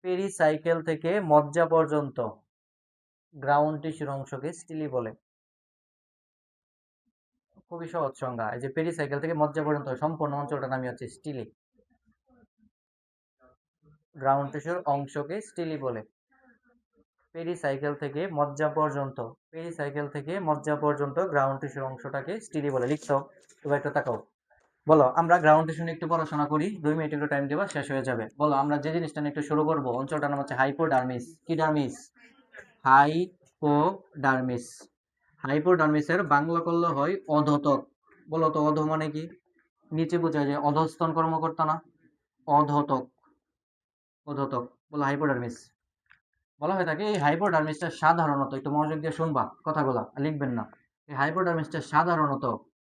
পেরিসাইকেল থেকে মজ্জা পর্যন্ত গ্রাউন্ড টিস্যুর অংশকে স্টিলি বলে। খুবই সহজ সংজ্ঞা। এই যে পেরিসাইকেল থেকে মজ্জা পর্যন্ত সম্পূর্ণ অঞ্চলটার নামই হচ্ছে স্টিলি। গ্রাউন্ড টিস্যুর অংশকে স্টিলি বলে। পেরিসাইকেল থেকে মজ্জা পর্যন্ত, পেরিসাইকেল থেকে মজ্জা পর্যন্ত গ্রাউন্ড টিস্যুর অংশটাকে স্টিলি বলে। লিখছো? এবার একটু তাকাও। বলো, আমরা গ্রাউন্ড টিস্যু নিয়ে একটু পড়াশোনা করি, 2 মিনিট একটু টাইম দেবা, শেষ হয়ে যাবে। বলো, আমরা যে জিনিসটা নিয়ে একটু শুরু করবো, অঞ্চলটার নাম হচ্ছে হাইপোডার্মিস। কি ডার্মিস? Hy hypodermis. হাইপোডার্মিসের বাংলা করলে হয় অধতক। বলো তো অধ মানে কি? নিচে বোঝায় যে অধস্তন কর্মকর্তা না? অধতক, অধতক বলো হাইপোডার্মিস। বলা হয়ে থাকে এই হাইপোডার্মিসটা সাধারণত, একটু মনোযোগ দিয়ে শুনবা কথাগুলা, লিখবেন না। এই হাইপোডার্মিসটা সাধারণত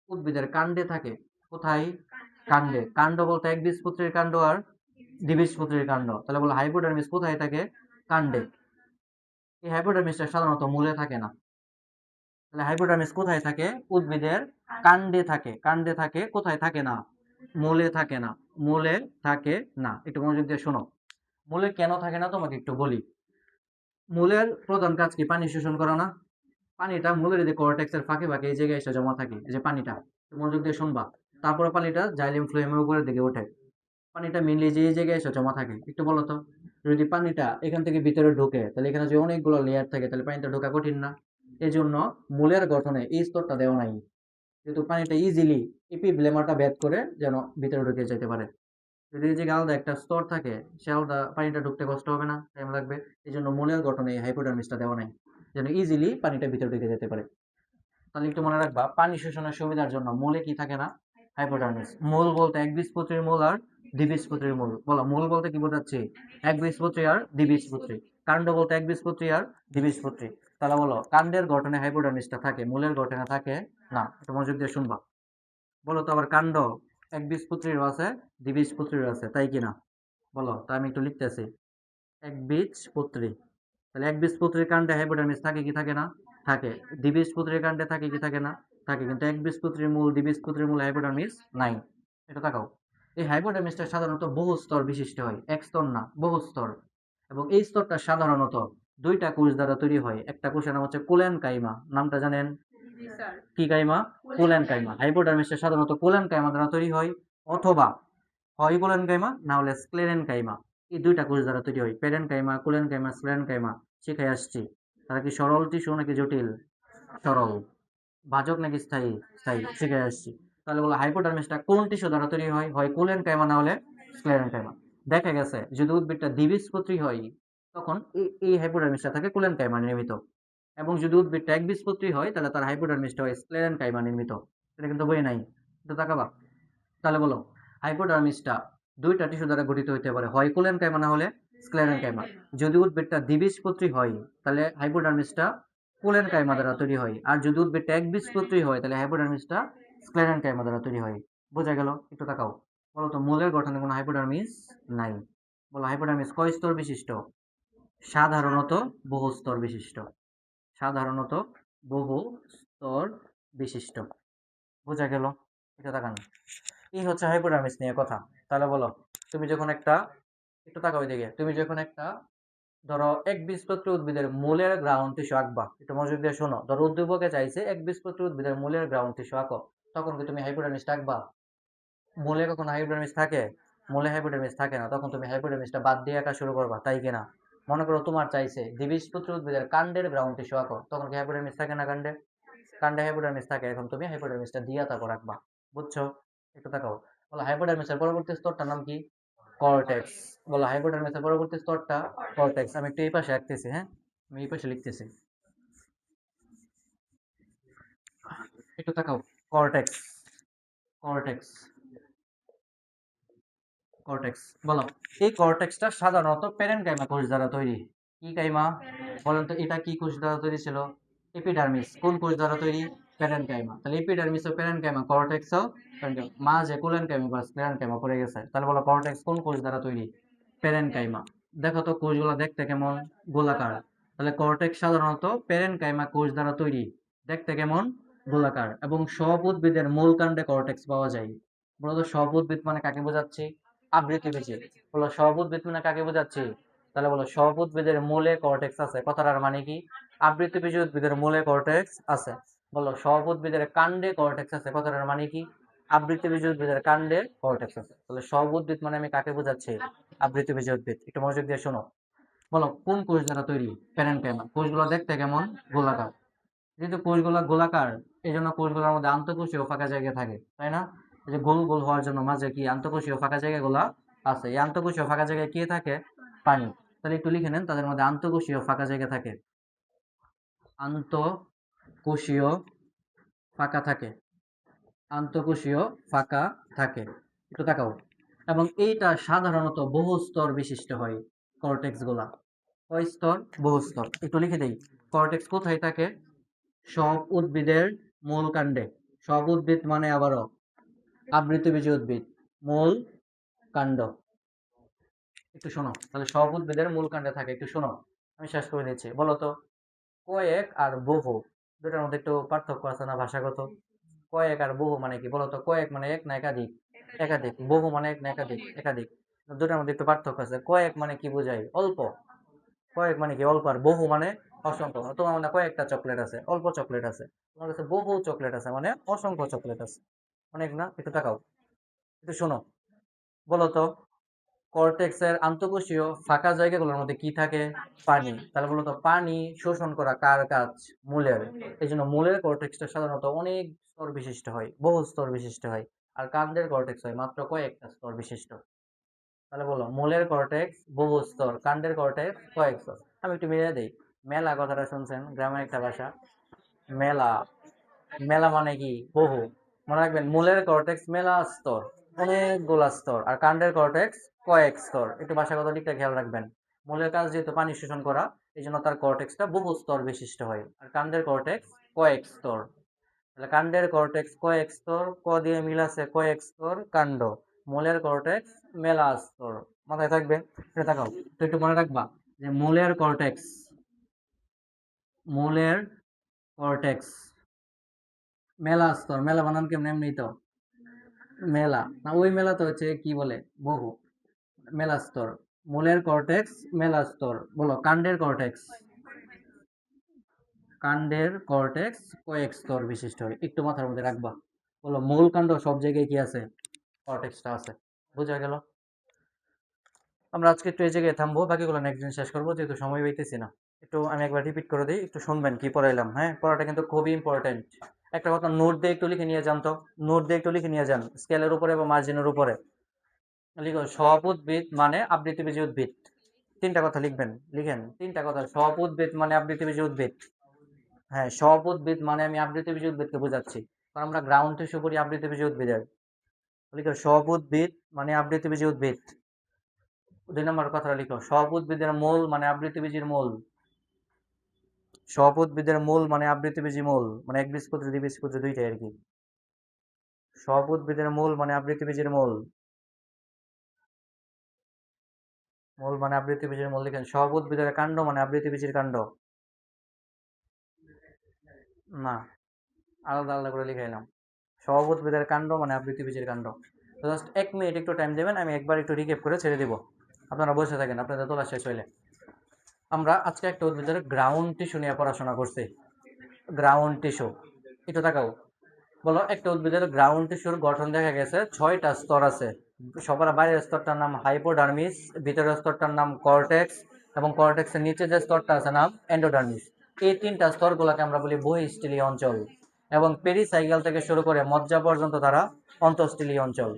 উদ্ভিদের কাণ্ডে থাকে। কোথায়? কাণ্ডে। কাণ্ড বলতে একবীজপত্রীর কাণ্ড আর দ্বিবীজপত্রীর কাণ্ড। তাহলে বলো হাইপোডার্মিস কোথায় থাকে? কাণ্ডে। এই হাইপোডার্মিসটা সাধারণত মূলে থাকে না। তাহলে হাইপোডার্মিস কোথায় থাকে? উদ্ভিদের কাণ্ডে থাকে। কাণ্ডে থাকে, কোথায় থাকে না? মূলে থাকে না। মূলে থাকে না। একটু মনোযোগ দিয়ে শোনো। মূলে কেন থাকে না তোমাকে একটু বলি। মূলের প্রধান কাজ কি? পানি শোষণ করা না? পানিটা মূলের যে কর্টেক্সের ফাঁকে ফাঁকে এই জায়গায় এসে জমা থাকে, এই যে পানিটা, মনোযোগ দিয়ে শুনবা। তারপরে পানিটা জাইলিম ফ্লোয়েমের উপরের দিকে ওঠে। পানিটা মেনলি যে এই জায়গায় এসে জমা থাকে। একটু বলো তো, যদি পানিটা এখান থেকে ভিতরে ঢোকে তাহলে এখানে যে অনেকগুলো লেয়ার থাকে তাহলে পানিটা ঢোকা কঠিন না? এই জন্য মূলের গঠনে এই স্তরটা দেওয়া নাই, যেহেতু পানিটা ইজিলি এপিব্লেমাটা ভেদ করে যেন ভিতরে ঢুকে যেতে পারে। যদি এই জায়গায় আলাদা একটা স্তর থাকে, সে আলাদা পানিটা ঢুকতে কষ্ট হবে না, টাইম লাগবে। এই জন্য মূলের গঠনে এই হাইপোডার্মিসটা দেওয়া নাই, যেন ইজিলি পানিটা ভিতরে ঢুকে যেতে পারে। তাহলে একটু মনে রাখবা, পানি শোষণের সুবিধার জন্য মূলে কি থাকে না? হাইপোডার্মিস। মূল বলতে একবীজপত্রীর মূল আর দ্বিবীজপত্রীর মূল। বলো মূল বলতে কি বোঝাচ্ছি? একবীজপত্রী আর দ্বিবীজপত্রী। কাণ্ড বলতে একবীজপত্রী আর দ্বিবীজপত্রী। তাহলে বলো কাণ্ডের গঠনে হাইপোডার্মিসটা থাকে, মূলের গঠনে থাকে না। একটু মনোযোগ দিয়ে শুনবা। বলো তো আবার কাণ্ড একবীজপত্রীরও আছে, দ্বিবীজপত্রীরও আছে, তাই কিনা? বলো, তা আমি একটু লিখতেছি। একবীজপত্রী। তাহলে একবীজপত্রীর কাণ্ডে হাইপোডার্মিস থাকে কি থাকে না? থাকে। দ্বিবীজপত্রীর কাণ্ডে থাকে কি থাকে না? থাকে। কিন্তু একবীজপত্রীর মূল, দ্বিবীজপত্রীর মূল হাইপোডার্মিস নাই। এটা তাকাও। এই হাইপোডার্মিসটা সাধারণত বহু স্তর বিশিষ্ট হয়, এক স্তর না, বহু স্তর। এবং এই স্তরটা সাধারণত দুইটা কোষ দ্বারা তৈরি হয়। একটা কোষের নাম হচ্ছে কোলেন কাইমা, নামটা জানেন? কি কাইমা? কোলেন কাইমা। হাইপোডার্মিসটা সাধারণত কোলেন কাইমা দ্বারা তৈরি হয়, অথবা হয় কোলেন কাইমা না হলে স্ক্লেরেন কাইমা। এই দুইটা কোষ দ্বারা তৈরি হয়। পেরেন কাইমা, কোলেন কাইমা, স্ক্লেরেন কাইমা শিখে আসছি। তারা কি সরল টিস্যু নাকি জটিল? সরল। ভাজক নাকি স্থায়ী? স্থায়ী, শিখে আসছি। তাহলে বলো হাইপোডার্মিসটা কোন টিস্যু দ্বারা তৈরি হয়? হয় কোলেন কাইমা না হলে স্ক্লেরেন কাইমা। দেখা গেছে যদি উদ্ভিদটা দ্বিবীজপত্রী হয় তখন এই হাইপোডার্মিসটা থাকে কোলেন কাইমা নির্মিত, এবং যদি উদ্ভিদটা একবীজপত্রী হয় তাহলে তার হাইপোডার্মিসটা হয় স্ক্লেরেন কাইমা নির্মিত। এটা কিন্তু বই নাই, একটু তাকাবা। তাহলে বলো হাইপোডার্মিসটা দুইটা টিস্যু দ্বারা গঠিত হতে পারে, হয় কোলেন কাইমা না হলে স্ক্লেরেন কাইমা। যদি উদ্ভিদটা দ্বিবীজপত্রী হয় তাহলে হাইপোডার্মিসটা কোলেন কাইমা দ্বারা তৈরি হয়, আর যদি উদ্ভিদটা একবীজপত্রী হয় তাহলে হাইপোডার্মিসটা স্ক্লেরেন কাইমা দ্বারা তৈরি হয়। বোঝা গেল? একটু তাকাও। বলো তো মূলের গঠনে কোনো হাইপোডার্মিস নাই। বলো হাইপোডার্মিস কয় স্তর বিশিষ্ট? সাধারণত বহু স্তর বিশিষ্ট। সাধারণত বহু স্তর বিশিষ্ট। বোঝা গেল? এটা তাকান। এই হচ্ছে হাইপোডার্মিস নিয়ে কথা। তাহলে বলো, তুমি যখন একটা, একটু তাকাও এদিকে, তুমি যখন একটা ধরো একবীজপত্রী উদ্ভিদের মূলের গ্রাউন্ড টিস্যু আঁকবা, একটু মনোযোগ দিয়ে শোনো। ধরো উদ্দীপকে চাইছে একবীজপত্রী উদ্ভিদের মূলের গ্রাউন্ড টিস্যু আঁকো, তখন কি তুমি হাইপোডার্মিসটা আঁকবা? মূলে কখনো হাইপোডার্মিস থাকে? মূলে হাইপোডার্মিস থাকে না, তখন তুমি হাইপোডার্মিসটা বাদ দিয়ে আঁকা শুরু করবা, তাই কিনা? মনে করো তোমার চাইছে দ্বিবীজপত্রী উদ্ভিদের কাণ্ডের গ্রাউন্ড টিস্যু আঁকো, তখন কি হাইপোডার্মিস থাকে না কাণ্ডে? কাণ্ডে হাইপোডার্মিস থাকে, এখন তুমি হাইপোডার্মিসটা দিয়ে তারপর রাখবা। বুঝছো? একটু তাকাও। বলো হাইপোডার্মিসের পরবর্তী স্তরটার নাম কি? কর্টেক্স। বলো হাইপোডার্মিসের পরবর্তী স্তরটা কর্টেক্স। আমি একটু এই পাশে রাখতেছি, হ্যাঁ, আমি এই পাশে লিখতেছি। একটু তাকাও। Cortex, cortex, cortex. বলো এই কর্টেক্সটা সাধারণত প্যারেনকাইমা কোষ দ্বারা তৈরি। কি কাইমা? বলেন তো এটা কি কোষ দ্বারা তৈরি ছিল? এপিডার্মিস। কোন কোষ দ্বারা তৈরি? প্যারেনকাইমা। তাহলে এপিডার্মিস ও প্যারেনকাইমা, কর্টেক্স ও প্যারেনকাইমা, মাঝে কোলেনকাইমা বা স্ক্লেরেনকাইমা পড়ে গেছে। তাহলে বলো কর্টেক্স কোন কোষ দ্বারা তৈরি? প্যারেনকাইমা। দেখো তো কোষগুলো দেখতে কেমন? গোলাকার। তাহলে কর্টেক্স সাধারণত প্যারেনকাইমা কোষ দ্বারা তৈরি, দেখতে কেমন? গোলাকার। এবং সব উদ্ভিদের মূল কাণ্ডে কর্টেক্স পাওয়া যায়। বলতো সব উদ্ভিদ মানে কাকে বোঝাচ্ছি? আবৃতবীজী। বলো সব উদ্ভিদ মানে কাকে বোঝাচ্ছি? তাহলে বলো সব উদ্ভিদের মূলে কর্টেক্স আছে, কথাটার মানে কি? আবৃতবীজী উদ্ভিদের মূলে কর্টেক্স আছে। বলো সব উদ্ভিদের কাণ্ডে কর্টেক্স আছে, কথাটার মানে কি? আবৃতবীজী উদ্ভিদের কাণ্ডে কর্টেক্স আছে। তাহলে সব উদ্ভিদ মানে আমি কাকে বোঝাচ্ছি? আবৃতবীজী উদ্ভিদ। একটু মনোযোগ দিয়ে শোনো। বলো কোন কোষ দ্বারা তৈরি? প্যারেনকাইমা। কোষগুলো দেখতে কেমন? গোলাকার। যেহেতু কোষগুলো গোলাকার, এই জন্য কোষগুলোর মধ্যে আন্তঃকোষীয় ফাঁকা জায়গা থাকে, তাই না? এই যে গোল গোল হওয়ার জন্য মাঝে কি আন্তঃকোষীয় ফাঁকা জায়গাগুলো আছে। এই আন্তঃকোষীয় ফাঁকা জায়গায় কি থাকে? পানি। তাহলে একটু লিখে নেন, তাদের মধ্যে আন্তঃকোষীয় ফাঁকা জায়গা থাকে। আন্তঃকোষীয় ফাঁকা থাকে, আন্তঃকোষীয় ফাঁকা থাকে, একটু তাকাও। এবং এইটা সাধারণত বহু স্তর বিশিষ্ট হয় কর্টেক্স গুলা। কয় স্তর? বহু স্তর। একটু লিখে দেই, কর্টেক্স কোথায় থাকে? সব উদ্ভিদের মূল কাণ্ডে। সব উদ্ভিদ মানে আবারও আবৃতবীজী উদ্ভিদ, মূল কাণ্ড। একটু শোনো, তাহলে সব উদ্ভিদের মূল কাণ্ডে থাকে, একটু শোনো, আমি শেষ করে দিচ্ছি। বলো তো, কয়েক আর বহু দুটার মধ্যে একটু পার্থক্য আছে না ভাষাগত? কয়েক আর বহু মানে কি বলো তো? কয়েক মানে এক না একাধিক? একাধিক। বহু মানে এক না একাধিক? একাধিক। দুটার মধ্যে একটু পার্থক্য আছে। কয়েক মানে কি বোঝায়? অল্প। কয়েক মানে কি অল্প, আর বহু মানে অসংখ্য। তোমার মানে কয়েকটা চকলেট আছে, অল্প চকলেট আছে। তোমার কাছে বহু চকলেট আছে মানে অসংখ্য চকলেট আছে। অনেক না? একটু তাকাও, একটু শোনো। বলো তো, কর্টেক্সের আন্তঃকোষীয় ফাঁকা জায়গাগুলোর মধ্যে কি থাকে? পানি। তাহলে বলো তো, পানি শোষণ করা কার কাজ? মূলের। এই জন্য মূলের কর্টেক্সটা সাধারণত অনেক স্তর বিশিষ্ট হয়, বহু স্তর বিশিষ্ট হয়। আর কাণ্ডের কর্টেক্স হয় মাত্র কয়েকটা স্তর বিশিষ্ট। তাহলে বলো, মূলের কর্টেক্স বহু স্তর, কাণ্ডের কর্টেক্স কয়েক স্তর। আমি একটু মিলিয়ে দিই। মেলা কথাটা শুনছেন, গ্রামের একটা ভাষা। মেলা, মেলা মানে কি? বহু। মনে রাখবেন, মূলের কর্টেক্স মেলা স্তর, অনেকগুলা স্তর, আর কাণ্ডের কর্টেক্স কয়েক স্তর। একটু ভাষাগত দিকটা খেয়াল রাখবেন। মূলের কাজ যেহেতু পানি শোষণ করা, এই জন্য তার কর্টেক্সটা বহু স্তর বিশিষ্ট হয়, আর কাণ্ডের কর্টেক্স কয়েক স্তর। তাহলে কাণ্ডের কর্টেক্স কয়েক স্তর, ক দিয়ে মিল আছে, কয়েক স্তর কাণ্ড। মূলের কর্টেক্স মেলা স্তর। মাথায় থাকবে, এটা তাকাও তো, একটু মনে রাখবা যে মূলের কর্টেক্স, মূলের কর্টেক্স মেলা স্তর। মেলা বানান কেমন? এমনি তো মেলা না, ওই মেলা তো হচ্ছে কি বলে, বহু। মেলা স্তর, মূলের কর্টেক্স মেলা স্তর। বলো, কাণ্ডের কর্টেক্স, কাণ্ডের কর্টেক্স কয়েক স্তর বিশিষ্ট হয়, একটু মাথার মধ্যে রাখবা। বলো, মূল কাণ্ড সব জায়গায় কি আছে? কর্টেক্সটা আছে। বোঝা গেল? আমরা আজকে একটু এই জায়গায় থামবো, বাকিগুলো নেক্সট দিন শেষ করবো, যেহেতু সময় পাইতেছি না। একটু আমি একবার রিপিট করে দিই, একটু শুনবেন কি পড়াইলাম। হ্যাঁ, পড়াটা কিন্তু খুবই ইম্পর্টেন্ট। একটা কথা নোট দিয়ে একটু লিখে নিয়ে যান তো, নোট দিয়ে একটু লিখে নিয়ে যান, স্কেলের উপরে বা মার্জিনের উপরে লিখো, সব উদ্ভিদ মানে আবৃতবীজী উদ্ভিদ। তিনটা কথা লিখবেন, লিখেন তিনটা কথা। সব উদ্ভিদ মানে আবৃতবীজী উদ্ভিদ। হ্যাঁ, সব উদ্ভিদ মানে আমি আবৃতবীজী উদ্ভিদকে বোঝাচ্ছি, কারণ আমরা গ্রাউন্ড টিস্যু করি আবৃতবীজী উদ্ভিদের। লিখো, সব উদ্ভিদ মানে আবৃতবীজী উদ্ভিদ। 2 নম্বর কথাটা লিখো, সব উদ্ভিদের মূল মানে আবৃতবীজীর মূল। সব উদ্ভিদের মূল মানে আবৃতবীজী মূল, মানে একবীজপত্রী দ্বিবীজপত্রী দুইটাই আর কি। সব উদ্ভিদের মূল মানে আবৃতবীজীর মূল। মূল মানে আবৃতবীজীর মূল লিখেন। সব উদ্ভিদের কাণ্ড মানে আবৃতবীজীর কাণ্ড। না, আলাদা আলাদা করে লিখাইলাম। সব উদ্ভিদের কাণ্ড মানে আবৃতবীজীর কাণ্ড। তো জাস্ট 1 মিনিট একটু টাইম দেবেন, আমি একবার একটু রিক্যাপ করে ছেড়ে দিব। আপনারা বসে থাকেন, আপনাদের তোলা শেষ হইলে। আমরা আজকে একটা উদ্ভিদের গ্রাউন্ড টিস্যু নিয়ে পড়াশোনা করছি। গ্রাউন্ড টিস্যু, একটু তাকাও। বলো, একটা উদ্ভিদের গ্রাউন্ড টিস্যুর গঠন দেখা গেছে 6টা স্তর আছে। সবার বাইরের স্তরটার নাম হাইপোডার্মিস, ভিতরের স্তরটার নাম কর্টেক্স, এবং কর্টেক্সের নিচে যে স্তরটা আছে নাম এন্ডোডার্মিস। এই 3টা স্তরগুলোকে আমরা বলি বহিঃস্থলীয় অঞ্চল, এবং পেরিসাইকেল থেকে শুরু করে মজ্জা পর্যন্ত তারা অন্তঃস্থলীয় অঞ্চল।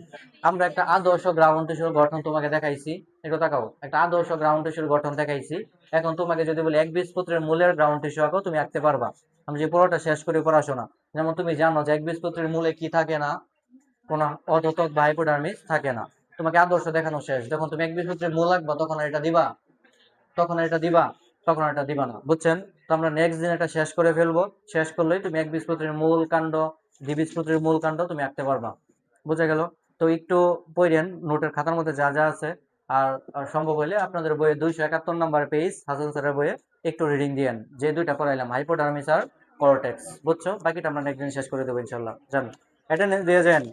আমরা একটা আদর্শ গ্রাউন্ড টিস্যুর গঠন তোমাকে দেখাইছি, একটু তাকাও, একটা আদর্শ গ্রাউন্ড টিস্যুর গঠন দেখাইছি। এখন তোমাকে যদি বলি একবীজপত্রের মূলের গ্রাউন্ড টিস্যু আঁকো, তুমি আঁকতে পারবা। আমি যে পুরোটা শেষ করি পড়াশোনা, যেমন তুমি জানো যে একবীজপত্রের মূলে কি থাকে না? কোনো অধতক বা হাইপোডার্মিস থাকে না। তোমাকে আদর্শ দেখানো শেষ, যখন তুমি একবীজপত্রের মূল আঁকবা তখন আর এটা দিবা, তখন আর এটা দিবা, তখন আর এটা দিবা না। বুঝছেন? তো আমরা নেক্সট দিন এটা শেষ করে ফেলবো। শেষ করলেই তুমি একবীজপত্রের মূল কাণ্ড, দ্বিবীজপত্রের মূল কাণ্ড তুমি আঁকতে পারবা। বোঝা গেল? তো একটু পড়েন নোটের খাতার মধ্যে যা যা আছে। আর সম্ভব হলে আপনাদের বইয়ে 271 নম্বর পেজ, হাসান স্যারের বইয়ে একটু রিডিং দিয়েন, যে দুইটা পড়াইলাম, হাইপোডার্মিস আর কর্টেক্স। বুঝছো? বাকিটা আমরা নেক্সট দিন শেষ করে দেবো ইনশাল্লাহ। জান, অ্যাটেন্ডেন্স দিয়ে যান।